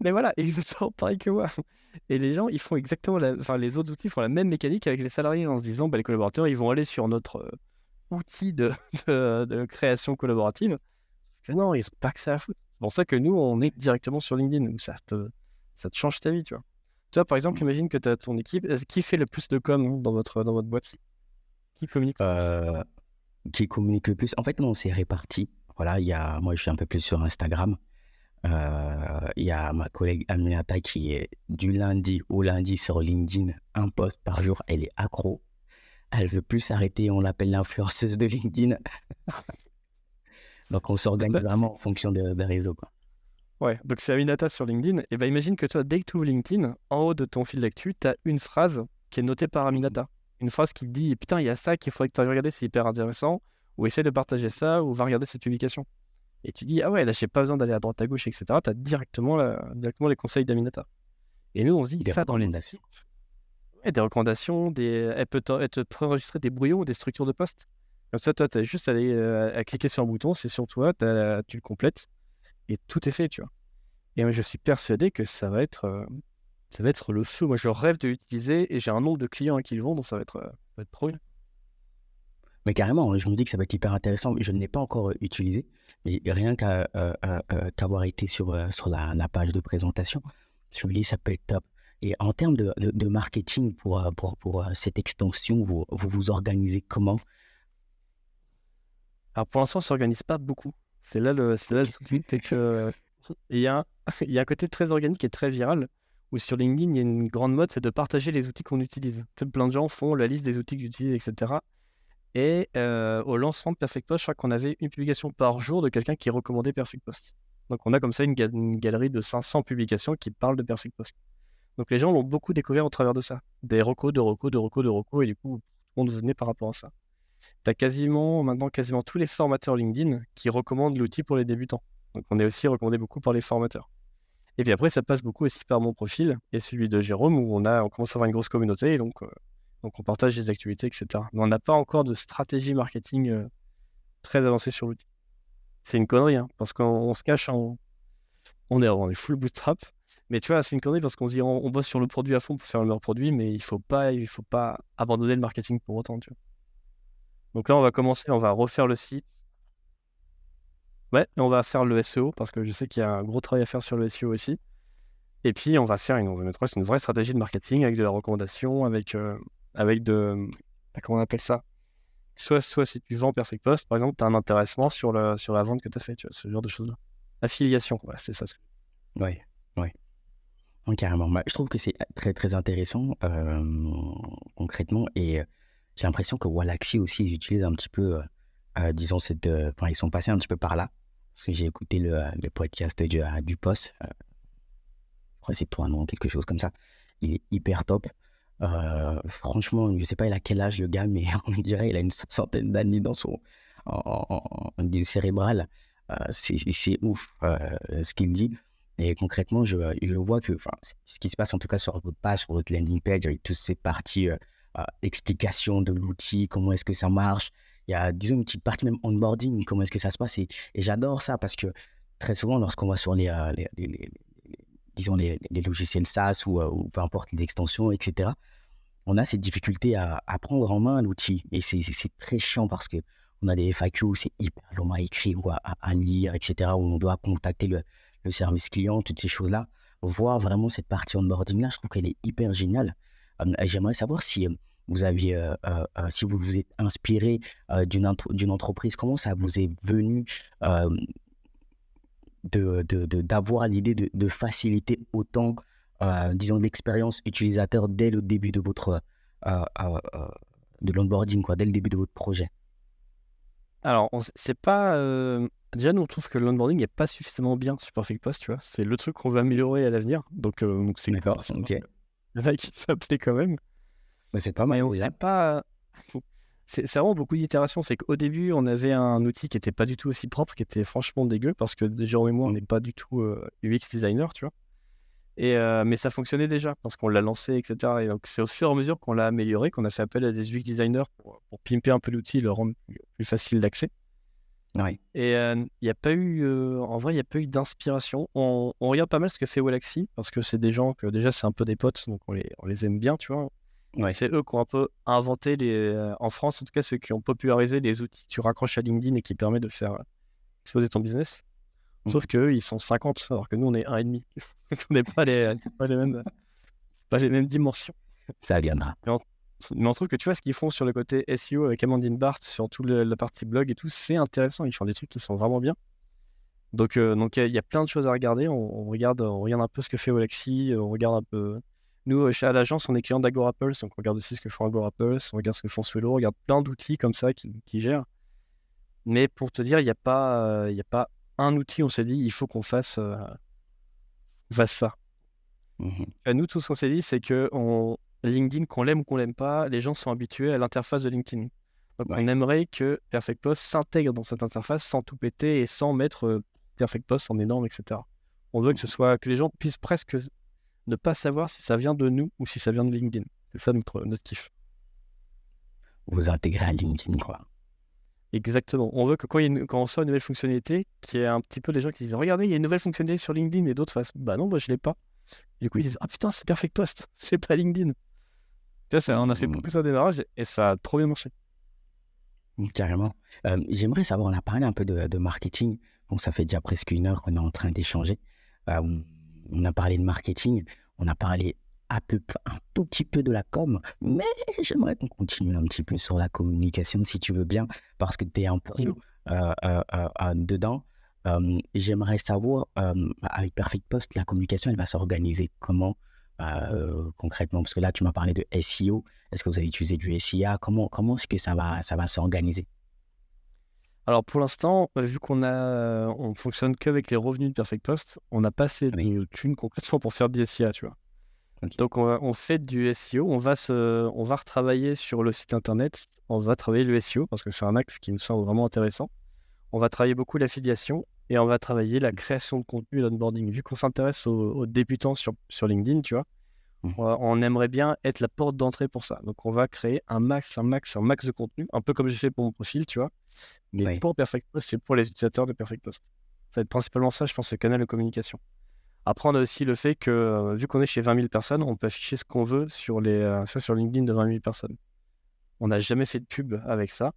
Mais voilà, exactement pareil que moi. Et les gens, ils font exactement les autres outils font la même mécanique avec les salariés en se disant, les collaborateurs, ils vont aller sur notre outil de création collaborative. Non, ils n'ont pas que ça à foutre. C'est pour ça que nous, on est directement sur LinkedIn. Donc ça te change ta vie, tu vois. Toi, par exemple, imagine que tu as ton équipe. Qui fait le plus de com dans votre boîte? Qui communique? Qui communique le plus? En fait, non, c'est réparti. Voilà, moi, je suis un peu plus sur Instagram. Il y a ma collègue Aminata qui est du lundi au lundi sur LinkedIn, 1 post par jour. Elle est accro. Elle veut plus s'arrêter. On l'appelle l'influenceuse de LinkedIn. Donc, on s'organise vraiment en fonction des réseaux, quoi. Ouais, donc c'est Aminata sur LinkedIn. Et imagine que toi, dès que tu ouvres LinkedIn, en haut de ton fil d'actu, tu as une phrase qui est notée par Aminata. une phrase qui te dit putain, il y a ça qu'il faudrait que tu ailles regarder, c'est hyper intéressant, ou essaie de partager ça, ou va regarder cette publication. Et tu dis ah ouais, là j'ai pas besoin d'aller à droite à gauche, etc. Tu as directement les conseils d'Aminata. Et nous on se dit Des va dans les recommandations. ouais, des recommandations, elle te préenregistrer des brouillons ou des structures de poste. Comme ça, toi, tu as juste à cliquer sur un bouton, c'est sur toi, tu le complètes, et tout est fait, tu vois. Et moi, je suis persuadé que ça va être le feu. Moi, je rêve de l'utiliser, et j'ai un nombre de clients qui le vendent, donc ça va être trop bien. Mais carrément, je me dis que ça va être hyper intéressant. Je ne l'ai pas encore utilisé, mais rien qu'avoir été sur la page de présentation, je me dis ça peut être top. Et en termes de marketing pour cette extension, vous organisez comment? Alors, pour l'instant, on ne s'organise pas beaucoup. C'est là le souci, c'est que il y a, il y a un côté très organique et très viral, où sur LinkedIn, il y a une grande mode, c'est de partager les outils qu'on utilise. Tu sais, plein de gens font la liste des outils qu'ils utilisent, etc. Et au lancement de Perfect Post, je crois qu'on avait une publication par jour de quelqu'un qui recommandait Perfect Post. Donc on a comme ça une galerie de 500 publications qui parlent de Perfect Post. Donc les gens l'ont beaucoup découvert au travers de ça. Des recos, de recos, de recos, de recos, et du coup, tout le monde venait par rapport à ça. Tu as maintenant quasiment tous les formateurs LinkedIn qui recommandent l'outil pour les débutants. Donc on est aussi recommandé beaucoup par les formateurs. Et puis après, ça passe beaucoup aussi par mon profil et celui de Jérôme, où on commence à avoir une grosse communauté, et donc on partage les activités, etc. Mais on n'a pas encore de stratégie marketing très avancée sur l'outil. C'est une connerie, hein, parce qu'on se cache, on est full bootstrap. Mais tu vois, c'est une connerie parce qu'on se dit on bosse sur le produit à fond pour faire le meilleur produit, mais il faut pas abandonner le marketing pour autant, tu vois. Donc là, on va commencer, on va refaire le site. Ouais, et on va faire le SEO parce que je sais qu'il y a un gros travail à faire sur le SEO aussi. Et puis, on va mettre une vraie stratégie de marketing avec de la recommandation, avec comment on appelle ça? Soit si tu vends Perfect Post, par exemple, tu as un intéressement sur la vente que tu as fait, tu vois, ce genre de choses-là. Affiliation, ouais, c'est ça. Oui, oui. Oui, carrément. Bah, je trouve que c'est très, très intéressant concrètement. Et j'ai l'impression que Wallaxy aussi, ils utilisent un petit peu, disons, enfin, ils sont passés un petit peu par là. Parce que j'ai écouté le podcast du poste. Je crois que c'est toi, non? Quelque chose comme ça. Il est hyper top. Franchement, je sais pas il a quel âge le gars, mais on dirait il a une centaine d'années dans son en cérébral. C'est ouf ce qu'il dit. Et concrètement, je vois que ce qui se passe en tout cas sur votre page, sur votre landing page, avec toute cette partie explication de l'outil, comment est-ce que ça marche. Il y a, disons, une petite partie même onboarding, comment est-ce que ça se passe. Et j'adore ça parce que très souvent, lorsqu'on va sur disons les logiciels SaaS ou peu importe les extensions, etc., on a cette difficulté à prendre en main l'outil. Et c'est très chiant parce qu'on a des FAQ où c'est hyper long à écrire ou à lire, etc., où on doit contacter le service client, toutes ces choses-là. Voir vraiment cette partie onboarding-là, je trouve qu'elle est hyper géniale. J'aimerais savoir si vous aviez, si vous vous êtes inspiré d'une entreprise, comment ça vous est venu d'avoir l'idée de faciliter autant, disons, l'expérience utilisateur dès le début de votre de l'onboarding, quoi, dès le début de votre projet. Alors, c'est pas. Déjà, nous, on trouve que l'onboarding n'est pas suffisamment bien sur Perfect Post, tu vois. C'est le truc qu'on va améliorer à l'avenir. Donc c'est cool. D'accord, ok. Le mec, il s'appelait quand même. Mais c'est pas Mais mal on déjà. fait pas. C'est vraiment beaucoup d'itérations. C'est qu'au début, on avait un outil qui était pas du tout aussi propre, qui était franchement dégueu, parce que Jérôme et moi, on n'est pas du tout UX designer, tu vois. Mais ça fonctionnait déjà, parce qu'on l'a lancé, etc. Et donc, c'est au fur et à mesure qu'on l'a amélioré, qu'on a fait appel à des UX designers pour pimper un peu l'outil et le rendre plus facile d'accès. Ouais. Et il n'y a pas eu, en vrai, il n'y a pas eu d'inspiration. On regarde pas mal ce que fait Wallaxy, parce que c'est des gens que déjà, c'est un peu des potes, donc on les aime bien, tu vois. Ouais. C'est eux qui ont un peu inventé, en France, en tout cas, ceux qui ont popularisé les outils que tu raccroches à LinkedIn et qui permet de faire exploser ton business. Sauf qu'eux, ils sont 50, alors que nous, on est 1,5. On n'est pas pas les mêmes dimensions. Ça viendra. Mais on trouve que tu vois ce qu'ils font sur le côté SEO avec Amandine Barthes, sur toute la partie blog et tout, c'est intéressant. Ils font des trucs qui sont vraiment bien. Donc il y a plein de choses à regarder. On regarde un peu ce que fait Wallaxy, on regarde un peu. Nous, à l'agence, on est client d'AgoraPulse, donc on regarde aussi ce que font AgoraPulse, on regarde ce que font Swello, on regarde plein d'outils comme ça qui gèrent. Mais pour te dire, il n'y a pas un outil, on s'est dit, il faut qu'on fasse ça. Mhm. Nous, tout ce qu'on s'est dit, c'est qu'on LinkedIn, qu'on l'aime ou qu'on l'aime pas, les gens sont habitués à l'interface de LinkedIn. Donc, on Ouais. aimerait que Perfect Post s'intègre dans cette interface sans tout péter et sans mettre Perfect Post en énorme, etc. On veut que les gens puissent presque ne pas savoir si ça vient de nous ou si ça vient de LinkedIn. C'est ça notre kiff. Vous intégrez à LinkedIn, quoi. Exactement. On veut que quand on sort une nouvelle fonctionnalité, qu'il y ait un petit peu des gens qui disent regardez, il y a une nouvelle fonctionnalité sur LinkedIn et d'autres fassent bah non, moi je l'ai pas. Du coup, ils disent ah putain, c'est Perfect Post, c'est pas LinkedIn. Tu vois, on a fait Mm, beaucoup ça au démarrage et ça a trop bien marché. carrément. J'aimerais savoir, on a parlé un peu de marketing. Bon, ça fait déjà presque 1 heure qu'on est en train d'échanger. On a parlé de marketing, on a parlé un tout petit peu de la com, mais j'aimerais qu'on continue un petit peu sur la communication, si tu veux bien, parce que tu es un pro dedans. J'aimerais savoir, avec Perfect Post, la communication, elle va s'organiser comment concrètement? Parce que là, tu m'as parlé de SEO. Est-ce que vous avez utilisé du SIA? Comment est-ce que ça va s'organiser? Alors pour l'instant, vu on fonctionne qu'avec les revenus de Perfect Post, on n'a pas assez Oui, de thunes concrètement pour faire du SIA, tu vois. ok. Donc on fait du SEO, on va retravailler sur le site internet, on va travailler le SEO parce que c'est un axe qui me semble vraiment intéressant. On va travailler beaucoup l'affiliation et on va travailler la création de contenu et l'onboarding. Vu qu'on s'intéresse aux débutants sur LinkedIn, tu vois, Mhm. on aimerait bien être la porte d'entrée pour ça. Donc on va créer un max de contenu, un peu comme j'ai fait pour mon profil, tu vois. Mais Oui, pour Perfect Post, c'est pour les utilisateurs de Perfect Post. Ça va être principalement ça, je pense, le canal de communication. Après, on a aussi le fait que, vu qu'on est chez 20 000 personnes, on peut afficher ce qu'on veut sur LinkedIn de 20 000 personnes. On n'a jamais fait de pub avec ça.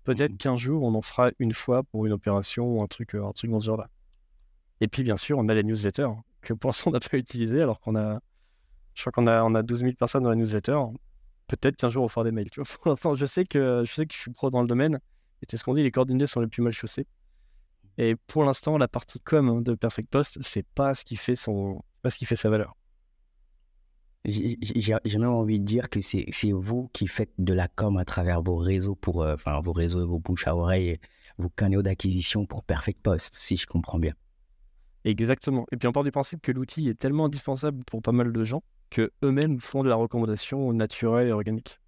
Peut-être mhm. qu'un jour, on en fera une fois pour une opération ou un truc dans ce genre-là. Et puis, bien sûr, on a les newsletters que pour l'instant, on n'a pas utilisé, alors je crois qu'on a 12 000 personnes dans la newsletter. Peut-être qu'un jour, on fera des mails. Tu vois. Pour l'instant, je sais que je suis pro dans le domaine. Et c'est ce qu'on dit, les cordonniers sont les plus mal chaussés. Et pour l'instant, la partie com de Perfect Post, c'est pas ce qui fait sa valeur. J'ai même envie de dire que c'est vous qui faites de la com à travers vos réseaux enfin, vos réseaux, vos bouches à oreille, et vos canaux d'acquisition pour Perfect Post, si je comprends bien. Exactement. Et puis on part du principe que l'outil est tellement indispensable pour pas mal de gens que eux-mêmes font de la recommandation naturelle et organique.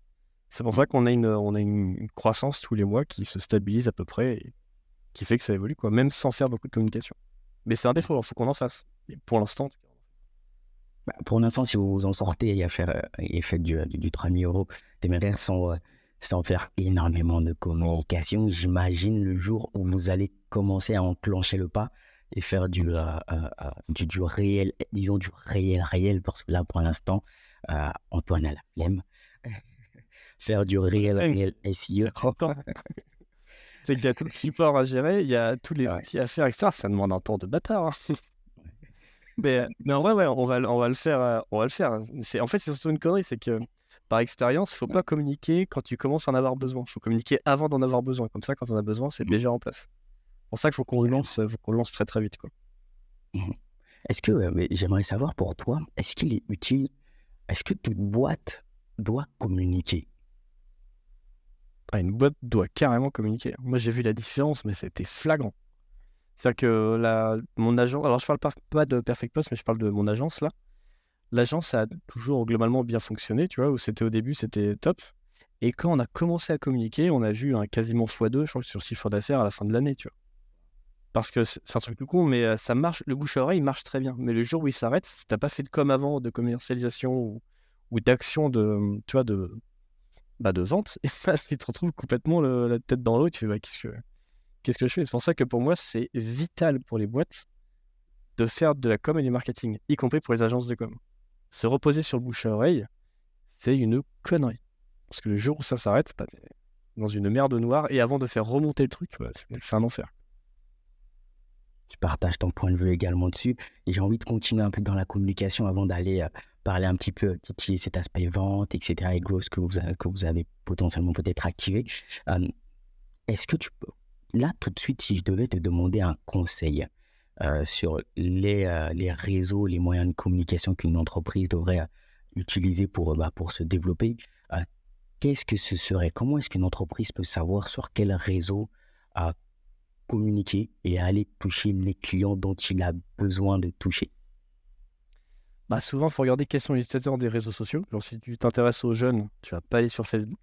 C'est pour ça qu'on a une croissance tous les mois qui se stabilise à peu près et qui fait que ça évolue, quoi, même sans faire beaucoup de communication. Mais c'est un défaut, il faut qu'on en fasse. Et pour l'instant, Bah, pour l'instant, si vous vous en sortez et faites du 3 000 euros, t'aimerais sans faire énormément de communication, j'imagine le jour où vous allez commencer à enclencher le pas et faire du réel, disons du réel, parce que là, pour l'instant, Antoine a la flemme. Faire du réel SEO. c'est content. C'est qu'il y a tout le support à gérer, il y a tous les Ouais. outils à faire, etc. Ça demande un temps de bâtard, hein. Mais en vrai, ouais, on va le faire. On va le faire. En fait, c'est surtout une connerie, c'est que par expérience, il faut pas communiquer quand tu commences à en avoir besoin. Il faut communiquer avant d'en avoir besoin. Comme ça, quand on a besoin, c'est Mhm. déjà en place. C'est pour ça qu'il faut qu'on le lance très très vite, quoi. Mhm. Est-ce que, mais j'aimerais savoir pour toi, est-ce qu'il est utile, est-ce que toute boîte doit communiquer? Ah, une boîte doit carrément communiquer. Moi, j'ai vu la différence, mais c'était flagrant. C'est-à-dire que mon agent, alors je parle pas de Perfect Post, mais je parle de mon agence là. L'agence a toujours globalement bien fonctionné, tu vois, où c'était au début, c'était top. Et quand on a commencé à communiquer, on a vu un quasiment x2, je crois, sur le chiffre d'affaires à la fin de l'année, tu vois. Parce que c'est un truc tout con, mais ça marche, le bouche à oreille marche très bien. Mais le jour où il s'arrête, si t'as pas fait de com avant, de commercialisation ou d'action tu vois, de vente, et ça, tu te retrouves complètement la tête dans l'eau, tu fais, bah, qu'est-ce que je fais? C'est pour ça que pour moi, c'est vital pour les boîtes de faire de la com et du marketing, y compris pour les agences de com. Se reposer sur le bouche à oreille, c'est une connerie. Parce que le jour où ça s'arrête, bah, t'es dans une merde noire, et avant de faire remonter le truc, bah, c'est un enfer. Je partage ton point de vue également dessus. Et j'ai envie de continuer un peu dans la communication avant d'aller parler un petit peu, titiller cet aspect vente, etc. et growth que vous avez potentiellement peut-être activé. Euh, Est-ce que tu peux, là tout de suite, si je devais te demander un conseil sur les réseaux, les moyens de communication qu'une entreprise devrait utiliser pour se développer, euh, qu'est-ce que ce serait? Comment est-ce qu'une entreprise peut savoir sur quel réseau communiquer et aller toucher les clients dont il a besoin de toucher? Bah, souvent, il faut regarder quels sont les utilisateurs des réseaux sociaux. Genre, si tu t'intéresses aux jeunes, tu vas pas aller sur Facebook.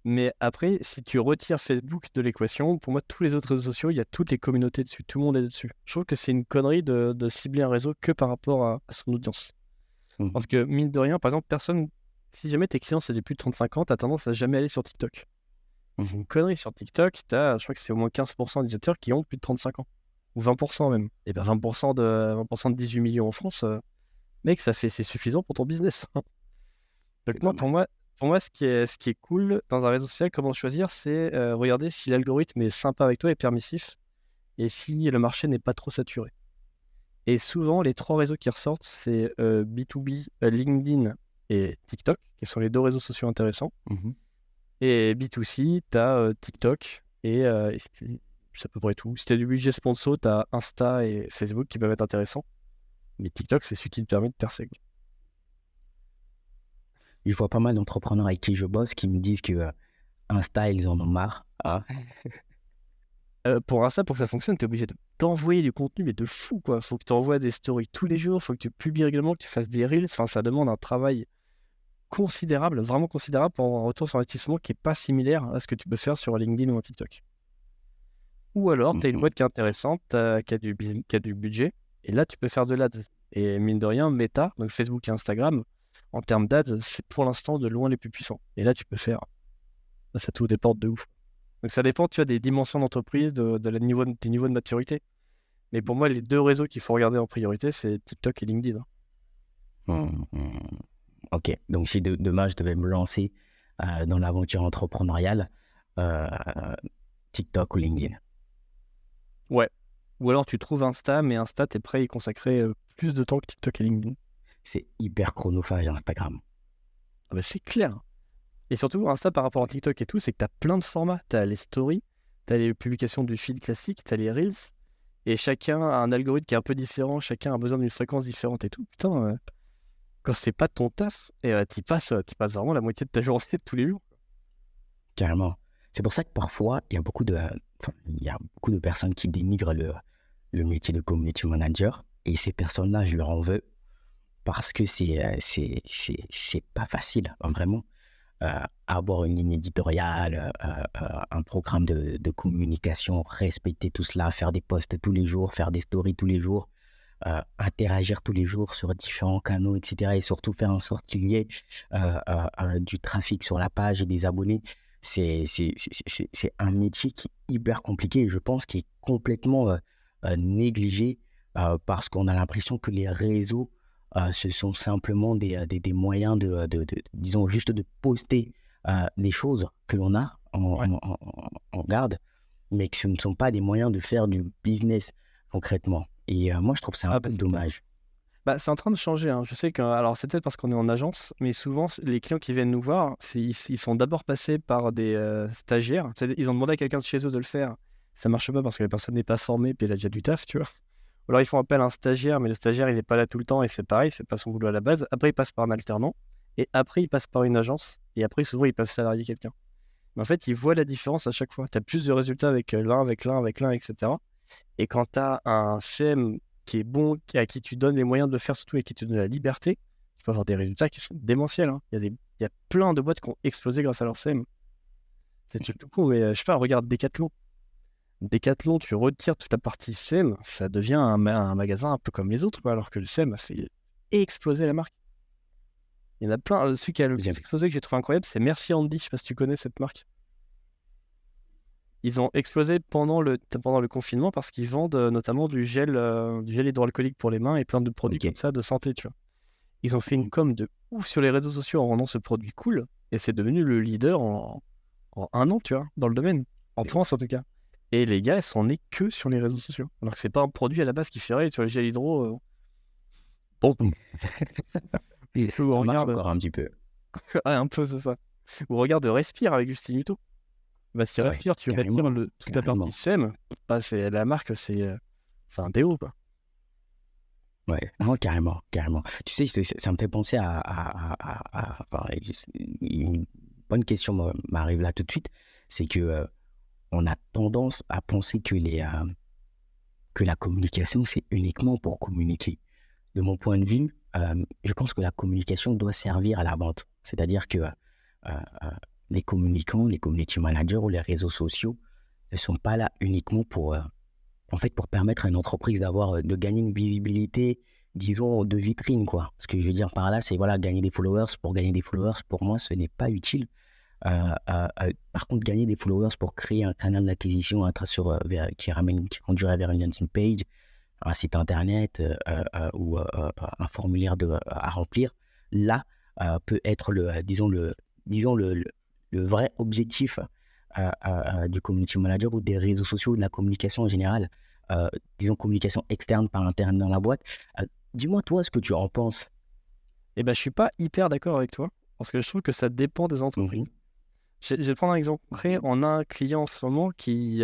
Mais après, si tu retires Facebook de l'équation, pour moi, tous les autres réseaux sociaux, il y a toutes les communautés dessus. Tout le monde est dessus. Je trouve que c'est une connerie de cibler un réseau que par rapport à son audience. Mhm. Parce que, mine de rien, par exemple, si jamais tes clients, c'est des plus de 35 ans, tu as tendance à jamais aller sur TikTok. C'est une connerie. Sur TikTok, je crois que c'est au moins 15% d'utilisateurs qui ont plus de 35 ans. Ou 20% même. Et bien 20% de 18 millions en France, mec, c'est suffisant pour ton business. Donc C'est non, pas mal. pour moi, ce qui est cool dans un réseau social, comment choisir, c'est regarder si l'algorithme est sympa avec toi et permissif, et si le marché n'est pas trop saturé. Et souvent, les 3 réseaux qui ressortent, c'est B2B, LinkedIn et TikTok, qui sont les 2 réseaux sociaux intéressants. Mhm. Et B2C, tu as TikTok et puis, c'est à peu près tout. Si tu as du budget sponsor, tu as Insta et Facebook qui peuvent être intéressants. Mais TikTok, c'est celui qui te permet de percer. Je vois pas mal d'entrepreneurs avec qui je bosse qui me disent que Insta, ils en ont marre. Ah. Pour Insta, pour que ça fonctionne, tu es obligé d'envoyer du contenu, mais de fou, quoi. Faut que tu envoies des stories tous les jours, faut que tu publies régulièrement, que tu fasses des reels. Enfin, ça demande un travail considérable, vraiment considérable, pour avoir un retour sur investissement qui n'est pas similaire à ce que tu peux faire sur LinkedIn ou un TikTok. Ou alors, tu as une Mhm. boîte qui est intéressante, qui a du budget, et là, tu peux faire de l'ads. Et mine de rien, Meta, donc Facebook et Instagram, en termes d'ads, c'est pour l'instant de loin les plus puissants. Et là, tu peux faire. Ça t'ouvre des portes de ouf. Donc ça dépend, tu vois, des dimensions d'entreprise, des niveaux de maturité. Mais pour moi, les 2 réseaux qu'il faut regarder en priorité, c'est TikTok et LinkedIn. Mhm. Ok, donc si demain je devais me lancer dans l'aventure entrepreneuriale, euh, TikTok ou LinkedIn. Ouais. Ou alors tu trouves Insta, mais Insta, t'es prêt à y consacrer plus de temps que TikTok et LinkedIn. C'est hyper chronophage Instagram. Ah bah, c'est clair. Et surtout, Insta par rapport à TikTok et tout, c'est que t'as plein de formats. T'as les stories, t'as les publications du feed classique, t'as les reels, et chacun a un algorithme qui est un peu différent, chacun a besoin d'une fréquence différente et tout. Putain, quand c'est pas ton taf, et t'y passes vraiment la moitié de ta journée tous les jours. Carrément. C'est pour ça que parfois, il y a beaucoup de personnes qui dénigrent le métier de community manager. Et ces personnes-là, je leur en veux parce que c'est pas facile, hein, vraiment. Avoir une ligne éditoriale, un programme de communication, respecter tout cela, faire des posts tous les jours, faire des stories tous les jours, interagir tous les jours sur différents canaux, etc. Et surtout faire en sorte qu'il y ait du trafic sur la page et des abonnés. C'est un métier qui est hyper compliqué et je pense qu'il est complètement négligé parce qu'on a l'impression que les réseaux, ce sont simplement des moyens disons, juste de poster des choses que l'on a Ouais. en garde, mais que ce ne sont pas des moyens de faire du business concrètement. Et moi, je trouve ça un Ah bah, peu c'est clair. dommage. Bah, c'est en train de changer, hein. Je sais que, alors c'est peut-être parce qu'on est en agence, mais souvent, les clients qui viennent nous voir, ils sont d'abord passés par des stagiaires. Ils ont demandé à quelqu'un de chez eux de le faire. Ça marche pas parce que la personne n'est pas formée, puis elle a déjà du taf, tu vois. Ou alors ils font appel à un stagiaire, mais le stagiaire, il n'est pas là tout le temps et c'est pareil, c'est pas son boulot à la base. Après, il passe par un alternant, et après, il passe par une agence, et après, souvent, ils peuvent salarier quelqu'un. Mais en fait, ils voient la différence à chaque fois. Tu as plus de résultats avec l'un, avec l'un, avec l'un, etc. Et quand tu as un CM qui est bon, à qui tu donnes les moyens de le faire, surtout et qui te donne la liberté, tu peux avoir des résultats qui sont démentiels, hein. Il y a plein de boîtes qui ont explosé grâce à leur CM. C'est tout con, mais je sais pas, regarde Decathlon. Decathlon, tu retires toute la partie CM, ça devient un magasin un peu comme les autres, quoi, alors que le CM, c'est explosé la marque. Il y en a plein. Celui qui a le plus J'aime. explosé que j'ai trouvé incroyable, c'est Merci Andy. Je sais pas si tu connais cette marque. Ils ont explosé pendant le confinement parce qu'ils vendent notamment du gel hydroalcoolique pour les mains et plein de produits Ok. comme ça de santé, tu vois. Ils ont fait une com de ouf sur les réseaux sociaux en rendant ce produit cool et c'est devenu le leader en 1 an, tu vois, dans le domaine. En France, en tout cas. Et les gars, ils sont nés que sur les réseaux sociaux. Alors que c'est pas un produit à la base qui fait rire sur le gel hydro. Bon, il faut Ça on marche regarde. encore un petit peu. Ouais, un peu, c'est ça. Ou regarde Respire avec Justine Hutto. Bah, si Ah ouais, Respire, tu retires carrément. toute la partie Carrément. SEM, bah, c'est la marque, c'est un déo, quoi. Ouais, non, carrément, carrément. Tu sais, ça me fait penser enfin, une bonne question m'arrive là tout de suite. C'est que on a tendance à penser que la communication, c'est uniquement pour communiquer. de mon point de vue, je pense que la communication doit servir à la vente. C'est-à-dire que les communicants, les community managers ou les réseaux sociaux ne sont pas là uniquement en fait, pour permettre à une entreprise de gagner une visibilité, disons, de vitrine, quoi. Ce que je veux dire par là, c'est voilà, gagner des followers. Pour gagner des followers, pour moi, ce n'est pas utile. Par contre, gagner des followers pour créer un canal d'acquisition qui conduirait vers une landing page, un site internet ou un formulaire à remplir, là peut être le vrai objectif du community manager ou des réseaux sociaux, de la communication en général, disons communication externe par interne dans la boîte. Dis-moi toi ce que tu en penses. Et ben, je suis pas hyper d'accord avec toi, parce que je trouve que ça dépend des entreprises. Mhm. Je vais te prendre un exemple concret. On a un client en ce moment qui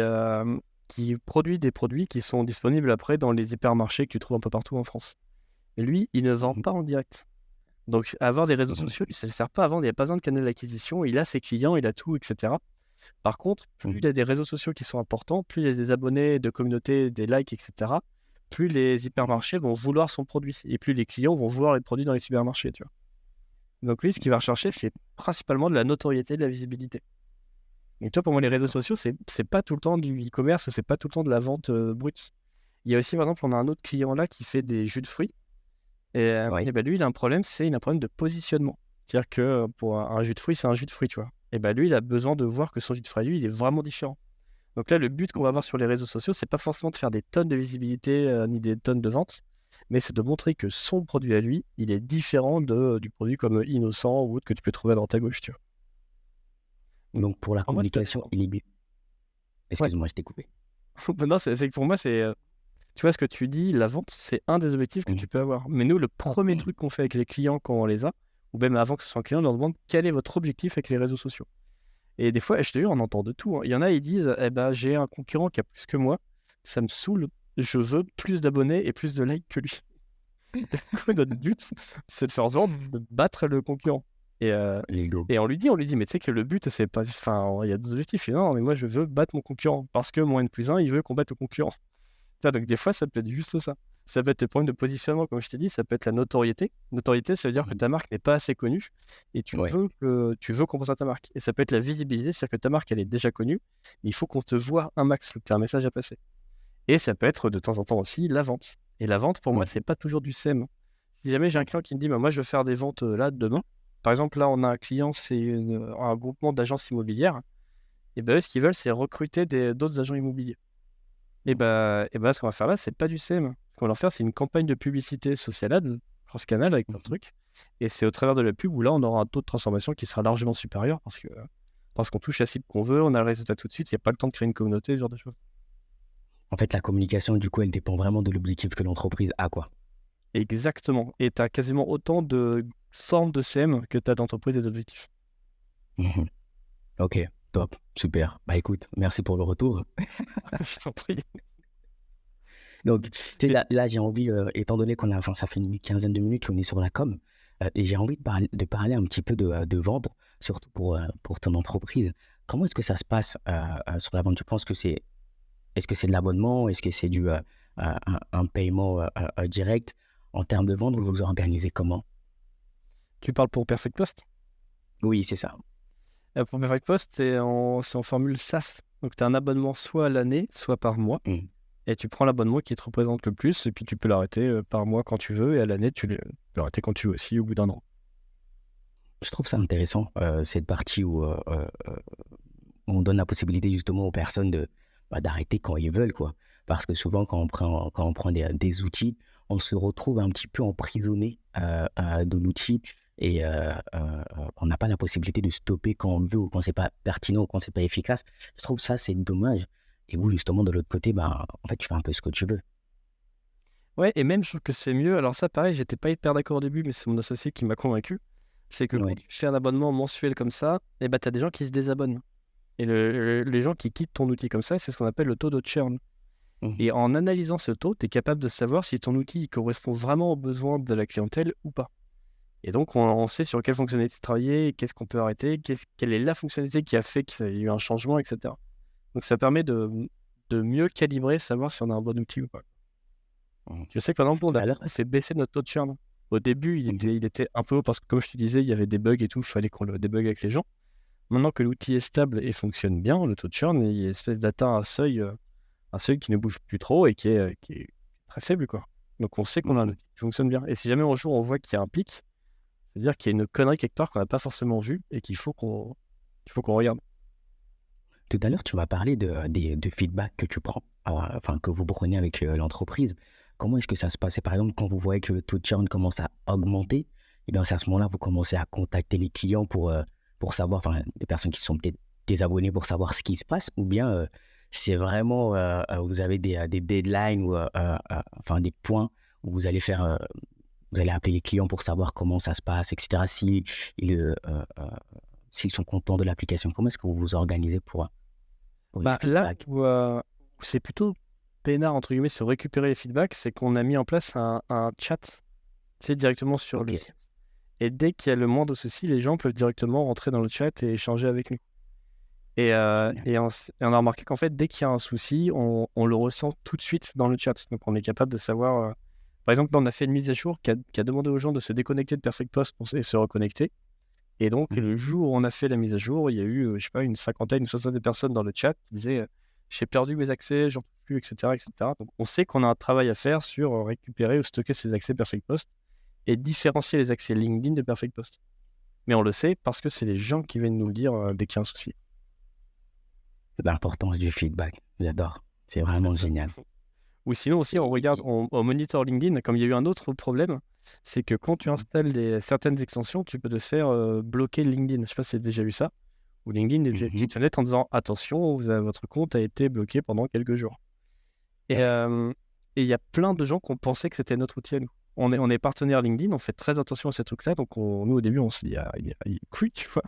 produit des produits qui sont disponibles après dans les hypermarchés que tu trouves un peu partout en France. Et lui, il ne vend Mhm. pas en direct. Donc, avoir des réseaux Mhm. sociaux, ça ne sert pas à vendre, il n'y a pas besoin de canal d'acquisition, il a ses clients, il a tout, etc. Par contre, plus il y a des réseaux sociaux qui sont importants, plus il y a des abonnés, de communautés, des likes, etc., plus les hypermarchés vont vouloir son produit et plus les clients vont vouloir les produits dans les supermarchés, tu vois. Donc lui, ce qu'il va rechercher, c'est principalement de la notoriété, de la visibilité. Et toi, pour moi, les réseaux sociaux, c'est pas tout le temps du e-commerce, c'est pas tout le temps de la vente brute. Il y a aussi, par exemple, on a un autre client là qui fait des jus de fruits. Oui. Et ben lui, il a un problème, il a un problème de positionnement. C'est-à-dire que pour un jus de fruits, c'est un jus de fruits, tu vois. Et ben lui, il a besoin de voir que son jus de fruits, lui, il est vraiment différent. Donc là, le but qu'on va avoir sur les réseaux sociaux, c'est pas forcément de faire des tonnes de visibilité ni des tonnes de ventes, mais c'est de montrer que son produit à lui, il est différent du produit comme Innocent ou autre que tu peux trouver à droite à gauche, tu vois. Donc, Donc pour la pour moi, ça communication, dépend. excuse-moi, je t'ai coupé. Non, c'est que pour moi, tu vois ce que tu dis, la vente, c'est un des objectifs que Mhm. tu peux avoir. Mais nous, le premier Mhm. truc qu'on fait avec les clients quand on les a, ou même avant que ce soit un client, on leur demande quel est votre objectif avec les réseaux sociaux. Et des fois, je te dis, on entend de tout, hein. Il y en a, ils disent, eh ben, j'ai un concurrent qui a plus que moi, ça me saoule, je veux plus d'abonnés et plus de likes que lui. Du coup, notre but, c'est de faire en sorte de battre le concurrent. Et, euh, L'ego. et on lui dit, mais tu sais que le but, c'est pas. Enfin, il y a des objectifs. Et non, mais moi, je veux battre mon concurrent. Parce que mon N+1, il veut qu'on batte le concurrent. Tu vois, donc, des fois, ça peut être juste ça. Ça peut être des problèmes de positionnement, comme je t'ai dit. Ça peut être la notoriété. Notoriété, ça veut dire que Mhm. ta marque n'est pas assez connue et Ouais. tu veux qu'on pense à ta marque. Et ça peut être la visibilité, c'est-à-dire que ta marque, elle est déjà connue, mais il faut qu'on te voit un max, que tu as un message à passer. Et ça peut être de temps en temps aussi la vente. Et la vente, pour moi, Mhm. c'est pas toujours du SEM. Si jamais j'ai un client qui me dit, bah, moi, je veux faire des ventes là demain. Par exemple, là, on a un client, c'est un groupement d'agences immobilières. Et ben eux, ce qu'ils veulent, c'est recruter d'autres agents immobiliers. Ce qu'on va faire là, c'est pas du CM. Ce qu'on va leur faire, c'est une campagne de publicité social ad, cross-canal avec plein de Mhm. trucs. Et c'est au travers de la pub où là, on aura un taux de transformation qui sera largement supérieur parce qu'on touche la cible qu'on veut, on a le résultat tout de suite, il n'y a pas le temps de créer une communauté, ce genre de choses. En fait, la communication, du coup, elle dépend vraiment de l'objectif que l'entreprise a, quoi. Exactement. Et tu as quasiment autant de formes de CM que tu as d'entreprises et d'objectifs. Mhm. Ok, top, super. Bah écoute, merci pour le retour. Je t'en prie. Donc, tu sais, Mais là j'ai envie, étant donné enfin, ça fait une quinzaine de minutes qu'on est sur la com, et j'ai envie de parler un petit peu de vente, surtout pour ton entreprise. Comment est-ce que ça se passe sur la vente? Tu penses que est-ce que c'est de l'abonnement? Est-ce que c'est un paiement direct? En termes de vente, vous vous organisez comment? tu parles pour Perfect Post. Oui, c'est ça. Pour Perfect Post, c'est en formule SaaS. Donc, tu as un abonnement soit à l'année, soit par mois. Mm. Et tu prends l'abonnement qui te représente le plus, et puis tu peux l'arrêter par mois quand tu veux, et à l'année, peux l'arrêter quand tu veux aussi, au bout d'un an. Je trouve ça intéressant, cette partie où on donne la possibilité justement aux personnes d'arrêter quand ils veulent, quoi. Parce que souvent, quand on prend des outils, on se retrouve un petit peu emprisonné de l'outil et on n'a pas la possibilité de stopper quand on veut ou quand c'est pas pertinent ou quand c'est pas efficace. Je trouve ça, c'est dommage. Et vous, justement, de l'autre côté, en fait, tu fais un peu ce que tu veux. Ouais, et même, je trouve que c'est mieux. Alors, ça, pareil, j'étais pas hyper d'accord au début, mais c'est mon associé qui m'a convaincu. C'est que quand Ouais. tu fais un abonnement mensuel comme ça, et bah, tu as des gens qui se désabonnent. Et les gens qui quittent ton outil comme ça, c'est ce qu'on appelle le taux de churn. Mhm. Et en analysant ce taux, tu es capable de savoir si ton outil il correspond vraiment aux besoins de la clientèle ou pas. Et donc, on sait sur quelle fonctionnalité travailler, qu'est-ce qu'on peut arrêter, quelle est la fonctionnalité qui a fait qu'il y a eu un changement, etc. Donc, ça permet de mieux calibrer, savoir si on a un bon outil ou pas. Mmh. Je sais que par exemple, Tout à l'heure, on s'est baissé notre taux de churn. Au début, il était un peu haut parce que, comme je te disais, il y avait des bugs et tout, il fallait qu'on le débug avec les gens. Maintenant que l'outil est stable et fonctionne bien, le taux de churn, il essaie d'atteindre un seuil qui ne bouge plus trop et qui est très faible, quoi. Donc on sait qu'on a un mmh, outil qui fonctionne bien. Et si jamais un jour on voit qu'il y a un pic, c'est-à-dire qu'il y a une connerie quelque part qu'on n'a pas forcément vue et qu'il faut qu'on regarde. tout à l'heure, tu m'as parlé de feedback que tu prends, enfin que vous prenez avec, l'entreprise. Comment est-ce que ça se passe? Par exemple, quand vous voyez que le taux de churn commence à augmenter, et bien, c'est à ce moment-là, vous commencez à contacter les clients pour savoir, enfin, les personnes qui sont peut-être désabonnées pour savoir ce qui se passe? Ou bien, c'est vraiment, vous avez des deadlines ou, enfin des points où vous allez faire, vous allez appeler les clients pour savoir comment ça se passe et cetera, si ils, s'ils sont contents de l'application? Comment est-ce que vous vous organisez pour les Bah, là feedbacks? où c'est plutôt «peinard» entre guillemets sur récupérer les feedbacks, c'est qu'on a mis en place un chat, tu sais, directement sur le OK. site. Et dès qu'il y a le moindre souci, les gens peuvent directement rentrer dans le chat et échanger avec nous. Génial. Et on a remarqué qu'en fait, dès qu'il y a un souci, on le ressent tout de suite dans le chat. Donc on est capable de savoir, par exemple, là, on a fait une mise à jour qui a demandé aux gens de se déconnecter de Perfect Post pour se reconnecter. Et donc Mmh. le jour où on a fait la mise à jour, il y a eu, je sais pas, une cinquantaine, une soixantaine de personnes dans le chat qui disaient, «J'ai perdu mes accès, j'en peux plus» et cetera et cetera. Donc on sait qu'on a un travail à faire sur, récupérer ou stocker ces accès Perfect Post et différencier les accès LinkedIn de Perfect Post. Mais on le sait parce que c'est les gens qui viennent nous le dire, dès qu'il y a un souci. L'importance du feedback, j'adore. C'est vraiment génial. Ou sinon aussi, on regarde, Et on monitor LinkedIn, comme il y a eu un autre problème, c'est que quand tu mmh, installes certaines extensions, tu peux te faire, bloquer LinkedIn. Je sais pas si tu as déjà vu ça? Où LinkedIn devient une mmh, petite fenêtre en disant: «Attention, votre compte a été bloqué pendant quelques jours». Et ouais, hem et il y a plein de gens qui ont pensé que c'était notre outil à nous. On est partenaire LinkedIn, on fait très attention à ces trucs-là, donc nous, au début, on s'est dit: «Ah, il est quick», tu vois?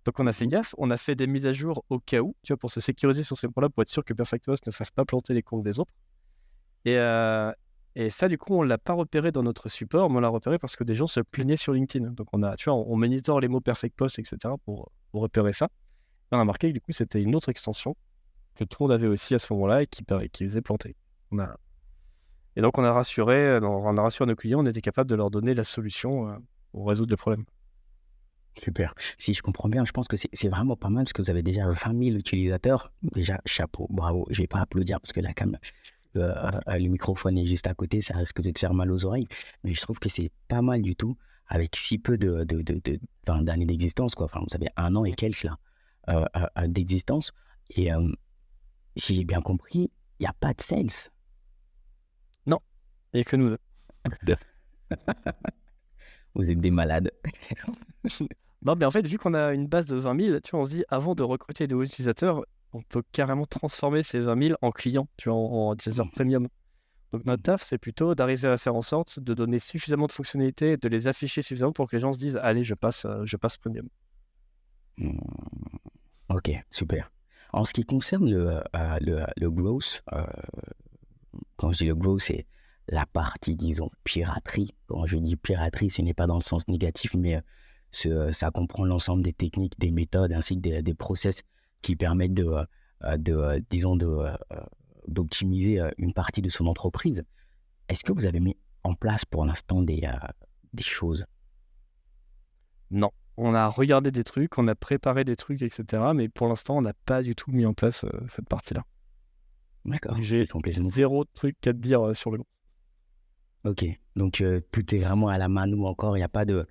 Donc on a fait mmh, gaffe, on a fait des mises à jour au cas où, tu vois? Pour se sécuriser sur ces points-là, pour être sûr que Perfectos ne fasse pas planter les comptes des autres. Et ça, du coup, on l'a pas repéré dans notre support, mais on l'a repéré parce que des gens se plaignaient sur LinkedIn. Donc on a, tu vois, on monitor les mots perfect post et cetera pour repérer ça. Et on a remarqué que du coup, c'était une autre extension que tout le monde avait aussi à ce moment-là et qui faisait planter. On a et donc on a rassuré nos clients, on était capable de leur donner la solution, pour résoudre le problème. super. Si je comprends bien, je pense que c'est vraiment pas mal parce que vous avez déjà 20 000 utilisateurs. Déjà, chapeau, bravo. Je vais pas applaudir parce que la cam, le microphone est juste à côté, ça risque de te faire mal aux oreilles. Mais je trouve que c'est pas mal du tout avec si peu enfin, d'années d'existence, quoi. Enfin, vous avez 1 an et quelques là, d'existence et si j'ai bien compris, il y a pas de sales? Non, il n'y a que nous 2. Vous êtes des malades. Non, mais en fait, vu qu'on a une base de 20 000, tu vois, on se dit, avant de recruter de nouveaux utilisateurs, on peut carrément transformer ces 20 000 en clients, tu vois, en utilisateurs Mmh premium. Donc mh. notre taf, c'est plutôt d'arriver à faire en sorte de donner suffisamment de fonctionnalités, de les afficher suffisamment pour que les gens se disent: «Allez, je passe premium». Mmh. OK, super. En ce qui concerne le growth, quand je dis le growth, c'est la partie, disons, piraterie. Quand je dis piraterie, ce n'est pas dans le sens négatif, mais ça comprend l'ensemble des techniques, des méthodes, ainsi que des process qui permettent disons, d'optimiser une partie de son entreprise. Est-ce que vous avez mis en place pour l'instant des choses? Non, on a regardé des trucs, on a préparé des trucs et cetera, mais pour l'instant, on n'a pas du tout mis en place, cette partie-là. Donc D'accord, c'est j'ai complètement. 0 truc à te dire, sur le long. OK. Donc, tout est vraiment à la mano encore, il y a pas de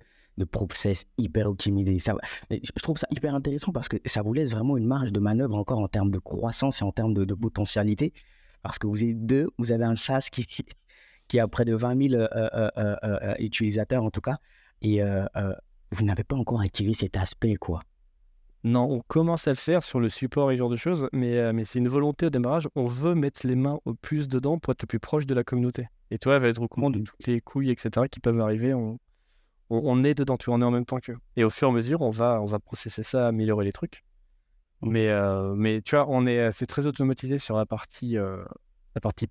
process hyper optimisé. Ça va mais je trouve ça hyper intéressant parce que ça vous laisse vraiment une marge de manœuvre encore en termes de croissance et en termes de potentialité. Parce que vous êtes 2, vous avez un SaaS qui a près de 20 000, utilisateurs en tout cas et vous n'avez pas encore activé cet aspect, quoi. Non, on commence à le faire sur le support et ce genre de choses, mais c'est une volonté au démarrage. On veut mettre les mains au plus dedans pour être le plus proche de la communauté. Et toi, elle va être au Mmh courant de mh. toutes les couilles et cetera qui peuvent arriver. On est dedans, tu vois? On est en même temps qu'eux. Et au fur et à mesure, on va processer ça, améliorer les trucs. Mmh. Mais tu vois, c'est très automatisé sur la partie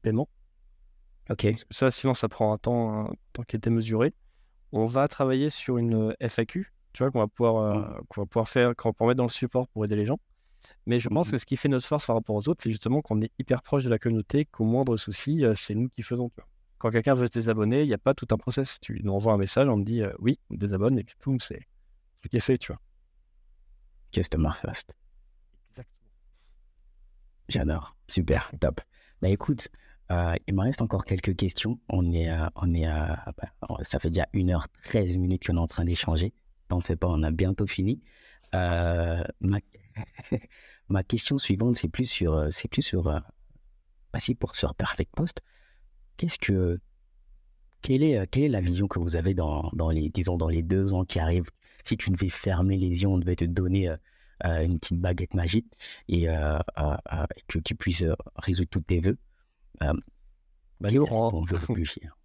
paiement. OK. Parce que ça, sinon, ça prend un temps qui est démesuré. On va travailler sur une, FAQ, tu vois? Mmh. Qu'on va pouvoir mettre dans le support pour aider les gens. Mais je Mmh pense mh. que ce qui fait notre force par rapport aux autres, c'est justement qu'on est hyper proche de la communauté, qu'au moindre souci, c'est nous qui faisons, tu vois? Quand quelqu'un veut se désabonner, il n'y a pas tout un process. Tu lui envoies un message, on me dit oui, on désabonne, et puis boum, c'est tout qui est fait, tu vois. Customer first. Exactement. J'adore. Super, top. Bah écoute, il me reste encore quelques questions. Ça fait déjà 1h13 qu'on est en train d'échanger. T'en fais pas, on a bientôt fini. Ma... ma question suivante, c'est plus sur sur Perfect Post. Quelle est la vision que vous avez dans les 2 ans qui arrivent? Si tu devais fermer les yeux, on devait te donner une petite baguette magique et que tu puisses résoudre tous tes vœux. Bah, Quel nous, serait ton vœu le plus cher?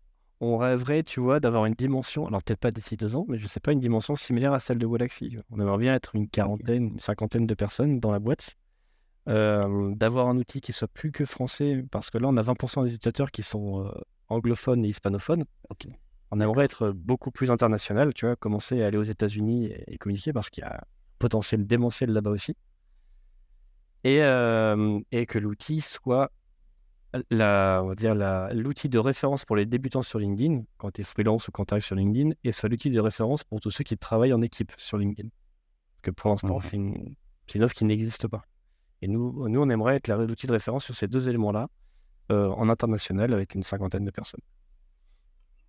on rêverait, tu vois, d'avoir une dimension, alors peut-être pas d'ici 2 ans, mais je sais pas, une dimension similaire à celle de Walaxy. On aimerait bien être une quarantaine, une cinquantaine de personnes dans la boîte, d'avoir un outil qui soit plus que français, parce que là, on a 20% des utilisateurs qui sont anglophones et hispanophones. Ok. On aimerait être beaucoup plus international, tu vois, commencer à aller aux États-Unis et communiquer, parce qu'il y a un potentiel démentiel là-bas aussi. Et que l'outil soit on va dire l'outil de référence pour les débutants sur LinkedIn, quand tu es freelance ou quand tu arrives sur LinkedIn, et soit l'outil de référence pour tous ceux qui travaillent en équipe sur LinkedIn. Parce que pour l'instant, c'est une offre qui n'existe pas. Et nous, on aimerait être l'outil de référence sur ces 2 éléments-là, en international, avec une cinquantaine de personnes.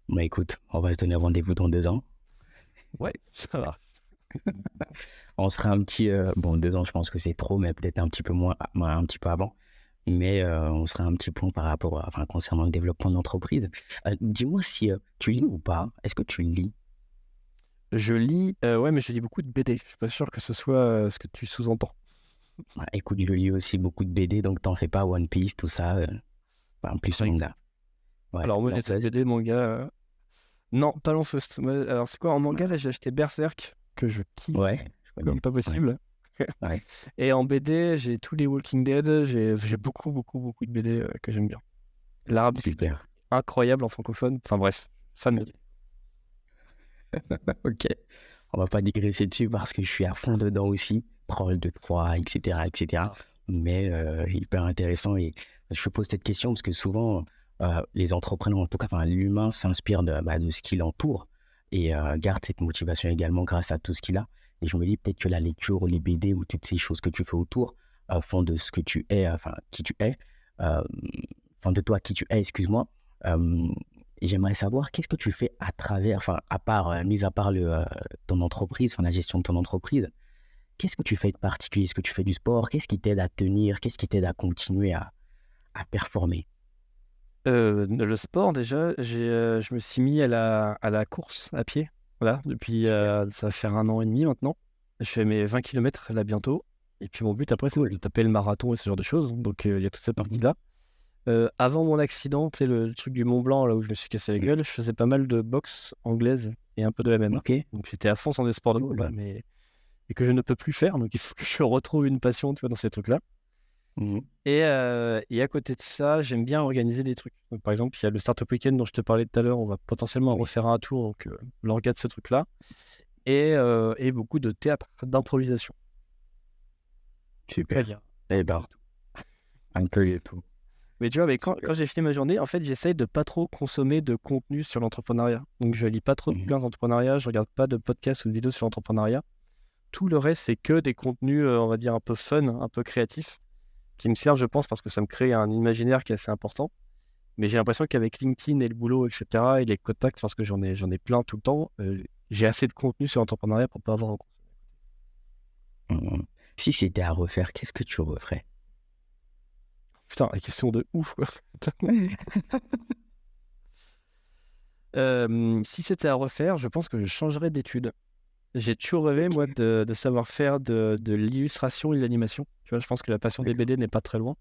Bah écoute, on va se donner rendez-vous dans 2 ans. Ouais, ça va. On sera un petit... 2 ans, je pense que c'est trop, mais peut-être un petit peu moins, un petit peu avant. Mais on sera un petit point par rapport concernant le développement de l'entreprise. Dis-moi si tu lis ou pas. Est-ce que tu lis? Je lis, ouais, mais je lis beaucoup de BD. Je suis pas sûr que ce soit ce que tu sous-entends. Écoute, je lis aussi beaucoup de BD, donc t'en fais pas, One Piece, tout ça. Plus Ouais. manga. Ouais, Alors moi, les Lancest. BD, manga... Non, pas Lancest. Alors c'est quoi en manga? Là, j'ai acheté Berserk, que je kiffe Ouais, je connais. comme pas possible. Ouais. Et en BD, j'ai tous les Walking Dead. J'ai beaucoup de BD que j'aime bien. L'arabe, Super. incroyable en francophone. Enfin bref, fan de... Ok. On va pas digresser dessus parce que je suis à fond dedans aussi. Troll de 3, etc., etc. Mais hyper intéressant. Et je pose cette question parce que souvent, les entrepreneurs, en tout cas, l'humain s'inspire de ce qui l'entoure et garde cette motivation également grâce à tout ce qu'il a. Et je me dis peut-être que la lecture ou les BD ou toutes ces choses que tu fais autour font de ce que tu es, qui tu es, font de toi qui tu es, excuse-moi. Et j'aimerais savoir qu'est-ce que tu fais à travers, mis à part ton entreprise, la gestion de ton entreprise, qu'est-ce que tu fais de particulier? Est-ce que tu fais du sport? Qu'est-ce qui t'aide à tenir? Qu'est-ce qui t'aide à continuer à performer? Le sport, déjà, je me suis mis à la course à pied. Voilà, depuis, Super. ça va faire 1 an et demi maintenant. Je fais mes 20 km là bientôt. Et puis mon but après, c'est Cool. de taper le marathon et ce genre de choses. Donc il y a toute cette partie-là. Avant mon accident, tu sais, le truc du Mont Blanc, là où je me suis cassé la gueule, je faisais pas mal de boxe anglaise et un peu de MMA. Ok. Donc j'étais à fond sur des sports de Cool. combat, mais et que je ne peux plus faire. Donc il faut que je retrouve une passion, tu vois, dans ces trucs-là. Mhm. Et à côté de ça, j'aime bien organiser des trucs. Donc, par exemple, il y a le Startup Weekend dont je te parlais tout à l'heure. On va potentiellement en refaire un tour, donc l'orga de ce truc-là. Et beaucoup de théâtre d'improvisation. Super. Très bien. Eh ben, un peu et tout. Mais tu vois, quand j'ai fini ma journée, en fait, j'essaye de pas trop consommer de contenu sur l'entrepreneuriat. Donc, je lis pas trop de bouquins d'entrepreneuriat, je regarde pas de podcasts ou de vidéos sur l'entrepreneuriat. Tout le reste, c'est que des contenus, on va dire, un peu fun, un peu créatifs, qui me servent, je pense, parce que ça me crée un imaginaire qui est assez important. Mais j'ai l'impression qu'avec LinkedIn et le boulot, etc., et les contacts, parce que j'en ai plein tout le temps, j'ai assez de contenu sur l'entrepreneuriat pour pas avoir à consommer. Si c'était à refaire, qu'est-ce que tu referais? Putain, la question de ouf, quoi. Si c'était à refaire, je pense que je changerais d'études. J'ai toujours rêvé, moi, de savoir faire de l'illustration et de l'animation. Tu vois, je pense que la passion des BD n'est pas très loin.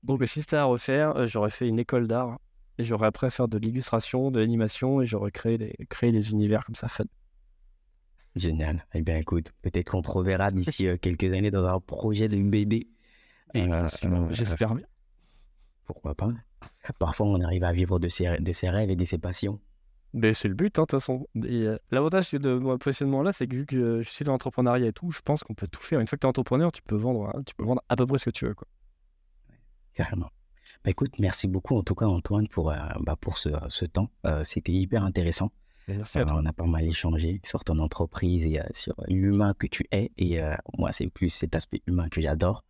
Donc, si c'était à refaire, j'aurais fait une école d'art et j'aurais appris à faire de l'illustration, de l'animation et j'aurais créé des univers comme ça, fun. Génial. Eh bien, écoute, peut-être qu'on te reverra d'ici quelques années dans un projet de BD. J'espère bien. Pourquoi pas? Parfois, on arrive à vivre de ses rêves et de ses passions. Mais c'est le but, hein, de toute façon. Et l'avantage de mon positionnement-là, c'est que vu que je suis dans l'entrepreneuriat et tout, je pense qu'on peut tout faire. Une fois que tu es entrepreneur, tu peux vendre à peu près ce que tu veux, quoi. Carrément. Bah, écoute, merci beaucoup en tout cas Antoine pour ce temps. C'était hyper intéressant. Et merci à toi. On a pas mal échangé sur ton entreprise et sur l'humain que tu es. Et moi, c'est plus cet aspect humain que j'adore.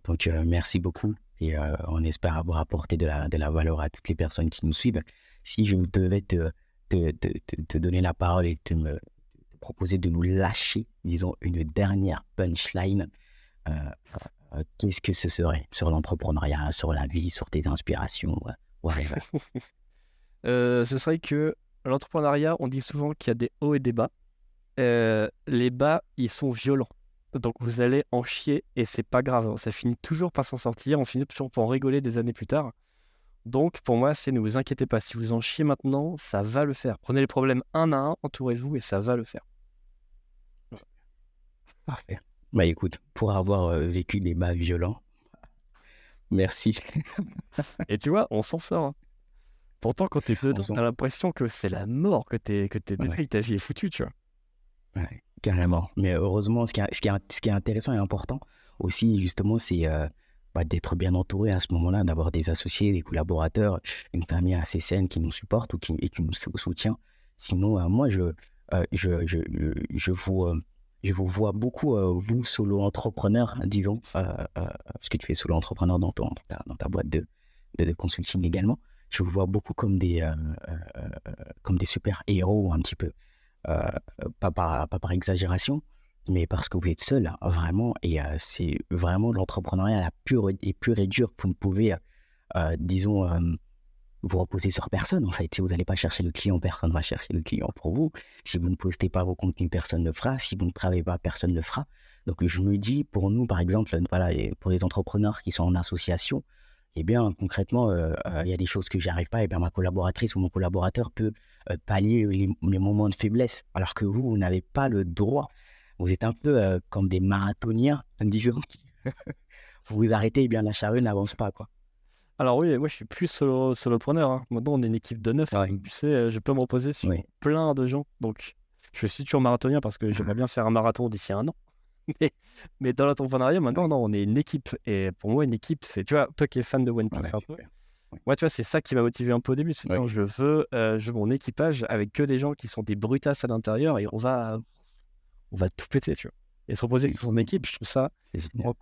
Donc, merci beaucoup. Et on espère avoir apporté de la valeur à toutes les personnes qui nous suivent. Si je devais te donner la parole et te proposer de nous lâcher, disons, une dernière punchline, euh, qu'est-ce que ce serait sur l'entrepreneuriat, sur la vie, sur tes inspirations, whatever. Ce serait que l'entrepreneuriat, on dit souvent qu'il y a des hauts et des bas. Les bas, ils sont violents. Donc vous allez en chier et c'est pas grave, hein. Ça finit toujours par s'en sortir, on finit toujours par en rigoler des années plus tard. Donc pour moi, c'est ne vous inquiétez pas, si vous en chiez maintenant, ça va le faire. Prenez les problèmes un à un, entourez-vous et ça va le faire. Parfait. Bah écoute, pour avoir vécu des bas violents, merci. Et tu vois, on s'en sort, hein. Pourtant, quand t'es On dedans, s'en- t'as l'impression que c'est la mort, que t'es Ouais, détruit, que ta vie est foutue, tu vois. ouais, carrément. Mais heureusement, ce qui est intéressant et important aussi, justement, c'est d'être bien entouré à ce moment-là, d'avoir des associés, des collaborateurs, une famille assez saine qui nous supporte et qui nous soutient. Sinon, moi, je vous vois beaucoup, vous, solo-entrepreneur, disons, parce que tu es solo-entrepreneur dans ta boîte de consulting également. Je vous vois beaucoup comme des super-héros, un petit peu. Euh, pas par exagération, mais parce que vous êtes seul, hein, vraiment, et c'est vraiment l'entrepreneuriat la pure et dure. Vous ne pouvez, disons, vous reposer sur personne, en fait. Si vous n'allez pas chercher le client, personne ne va chercher le client pour vous. Si vous ne postez pas vos contenus, personne ne le fera. Si vous ne travaillez pas, personne ne le fera. Donc, je me dis, pour nous, par exemple, voilà, et pour les entrepreneurs qui sont en association, eh bien, concrètement, il y a des choses que j'arrive pas, et bien ma collaboratrice ou mon collaborateur peut pallier les moments de faiblesse, alors que vous n'avez pas le droit. Vous êtes un peu comme des marathoniens, disons, vous vous arrêtez, et bien la charrue n'avance pas, quoi. Alors oui, moi je suis plus solopreneur, hein. Maintenant on est une équipe de 9. Ouais, Tu sais, je peux me reposer sur oui, plein de gens. Donc je suis toujours marathonien parce que j'aimerais bien faire un marathon d'ici un an. Mais, mais dans l'entrepreneuriat, maintenant, ouais, non, on est une équipe. Et pour moi, une équipe, c'est, tu vois, toi qui es fan de One Piece voilà, un peu, super. Ouais, moi, tu vois, c'est ça qui m'a motivé un peu au début. C'est ouais, genre, je veux mon équipage avec que des gens qui sont des brutasses à l'intérieur et on va tout péter, tu vois. Et se reposer sur son équipe, je trouve ça c'est génial.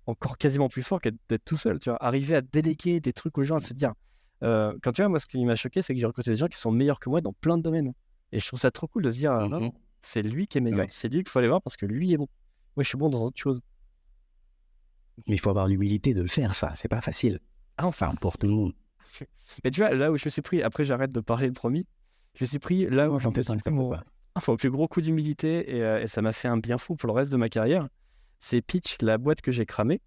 encore quasiment plus fort d'être tout seul, tu vois. Arriver à déléguer des trucs aux gens, à se dire, quand tu vois, moi, ce qui m'a choqué, c'est que j'ai recruté des gens qui sont meilleurs que moi dans plein de domaines. Et je trouve ça trop cool de se dire, non, Mhm. c'est lui qui est meilleur, Ouais. c'est lui qu'il faut aller voir parce que lui est bon. Moi, je suis bon dans autre chose. Mais il faut avoir l'humilité de le faire, ça, c'est pas facile. Ah, enfin, Enfin, pour tout le monde. mais tu vois, là où je me suis pris, après j'arrête de parler le promis, je me suis pris là où Non, je t'en me fais suis pas, pris t'en fais pas. mon plus gros coup d'humilité et ça m'a fait un bien fou pour le reste de ma carrière. C'est Pitch, la boîte que j'ai cramée.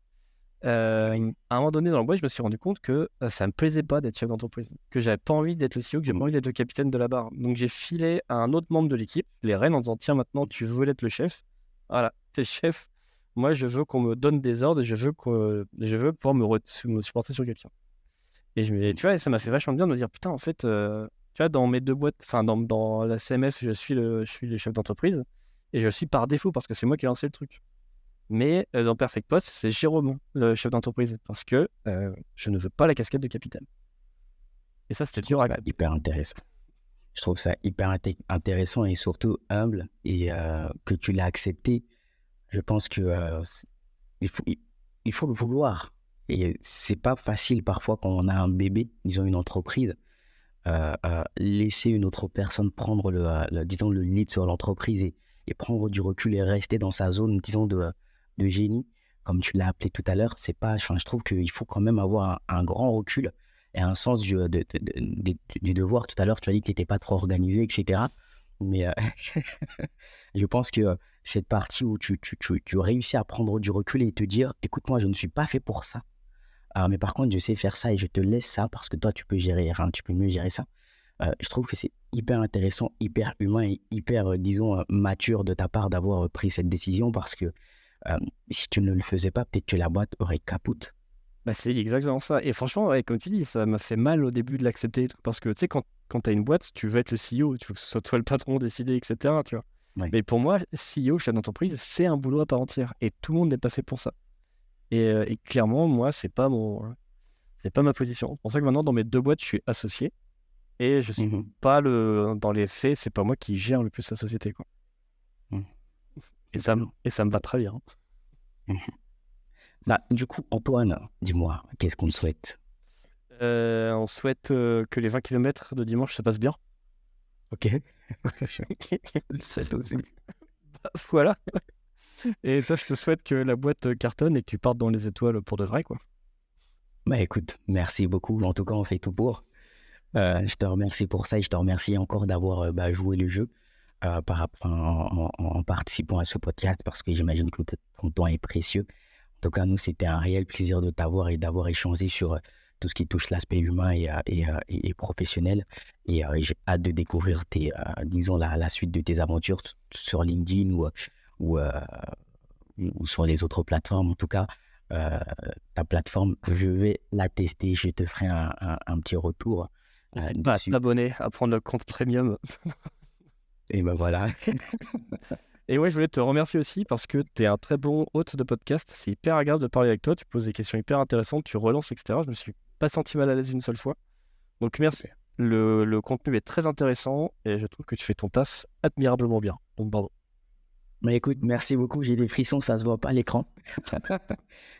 Oui. À un moment donné dans la boîte, je me suis rendu compte que ça me plaisait pas d'être chef d'entreprise, que j'avais pas envie d'être le CEO, que j'avais pas envie d'être le capitaine de la barre. Donc j'ai filé à un autre membre de l'équipe les rênes en disant tiens, maintenant tu veux être le chef. Voilà, t'es chef. Moi, je veux qu'on me donne des ordres et je veux pouvoir me supporter sur quelqu'un. Et tu vois, ça m'a fait vachement bien de me dire putain, en fait, tu vois, dans mes deux boîtes, enfin, dans la CMS, je suis le chef d'entreprise et je suis par défaut parce que c'est moi qui ai lancé le truc. Mais dans Persec Post, c'est Jérôme, le chef d'entreprise, parce que je ne veux pas la casquette de capitaine. Et ça, c'était Je dur trouve à ça accepter. hyper intéressant. Je trouve ça hyper intéressant et surtout humble et que tu l'as accepté. Je pense que il faut le vouloir. Et c'est pas facile parfois quand on a un bébé, disons une entreprise, laisser une autre personne prendre disons le lead sur l'entreprise et prendre du recul et rester dans sa zone, disons, de génie, comme tu l'as appelé tout à l'heure. C'est pas, enfin, je trouve qu'il faut quand même avoir un grand recul et un sens du devoir. Tout à l'heure, tu as dit que tu n'étais pas trop organisé, etc. Mais je pense que cette partie où tu réussis à prendre du recul et te dire, écoute, moi, je ne suis pas fait pour ça. Mais par contre, je sais faire ça et je te laisse ça parce que toi, tu peux gérer, enfin, tu peux mieux gérer ça. Je trouve que c'est hyper intéressant, hyper humain et hyper, disons, mature de ta part d'avoir pris cette décision parce que si tu ne le faisais pas, peut-être que la boîte aurait capote. Bah, c'est exactement ça. Et franchement, ouais, comme tu dis, ça m'a fait mal au début de l'accepter et tout, parce que tu sais, quand tu as une boîte, tu veux être le CEO, tu veux que ce soit toi le patron décidé, etc. Tu vois. Ouais. Mais pour moi, CEO, chef d'entreprise, c'est un boulot à part entière. Et tout le monde est passé pour ça. Et clairement, moi, c'est pas c'est pas ma position. C'est pour ça que maintenant, dans mes 2 boîtes, je suis associé et je suis pas dans les faits, c'est pas moi qui gère le plus la société, quoi. Mhm. Et ça me va très bien. Bah, du coup, Antoine, dis-moi, qu'est-ce qu'on te souhaite? On souhaite que les 20 km de dimanche se passent bien. Ok. Je le souhaite aussi. Voilà. Et toi, je te souhaite que la boîte cartonne et que tu partes dans les étoiles pour de vrai, quoi. Bah écoute, merci beaucoup. En tout cas, on fait tout pour. Je te remercie pour ça et je te remercie encore d'avoir joué le jeu en participant à ce podcast parce que j'imagine que ton temps est précieux. En tout cas, nous, c'était un réel plaisir de t'avoir et d'avoir échangé sur tout ce qui touche l'aspect humain et professionnel. Et j'ai hâte de découvrir disons, la suite de tes aventures sur LinkedIn ou sur les autres plateformes. En tout cas, ta plateforme, je vais la tester. Je te ferai un petit retour Pas à dessus. t'abonner, à prendre le compte premium. Et ben voilà. Et ouais, je voulais te remercier aussi parce que tu es un très bon hôte de podcast. C'est hyper agréable de parler avec toi. Tu poses des questions hyper intéressantes, tu relances, etc. Je me suis pas senti mal à l'aise une seule fois. Donc merci. Le contenu est très intéressant et je trouve que tu fais ton taf admirablement bien. Donc bravo. Mais écoute, merci beaucoup. J'ai des frissons, ça se voit pas à l'écran.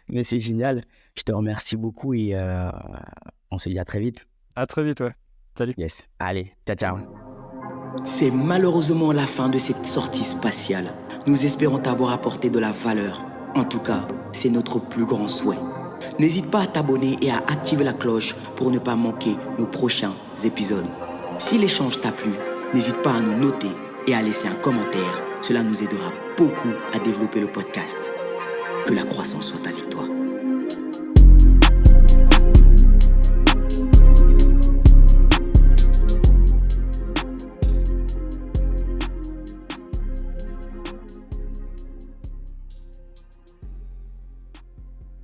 Mais c'est génial. Je te remercie beaucoup et on se dit à très vite. À très vite, ouais. Salut. Yes. Allez, ciao, ciao. C'est malheureusement la fin de cette sortie spatiale. Nous espérons t'avoir apporté de la valeur. En tout cas, c'est notre plus grand souhait. N'hésite pas à t'abonner et à activer la cloche pour ne pas manquer nos prochains épisodes. Si l'échange t'a plu, n'hésite pas à nous noter et à laisser un commentaire. Cela nous aidera beaucoup à développer le podcast. Que la croissance soit avec toi.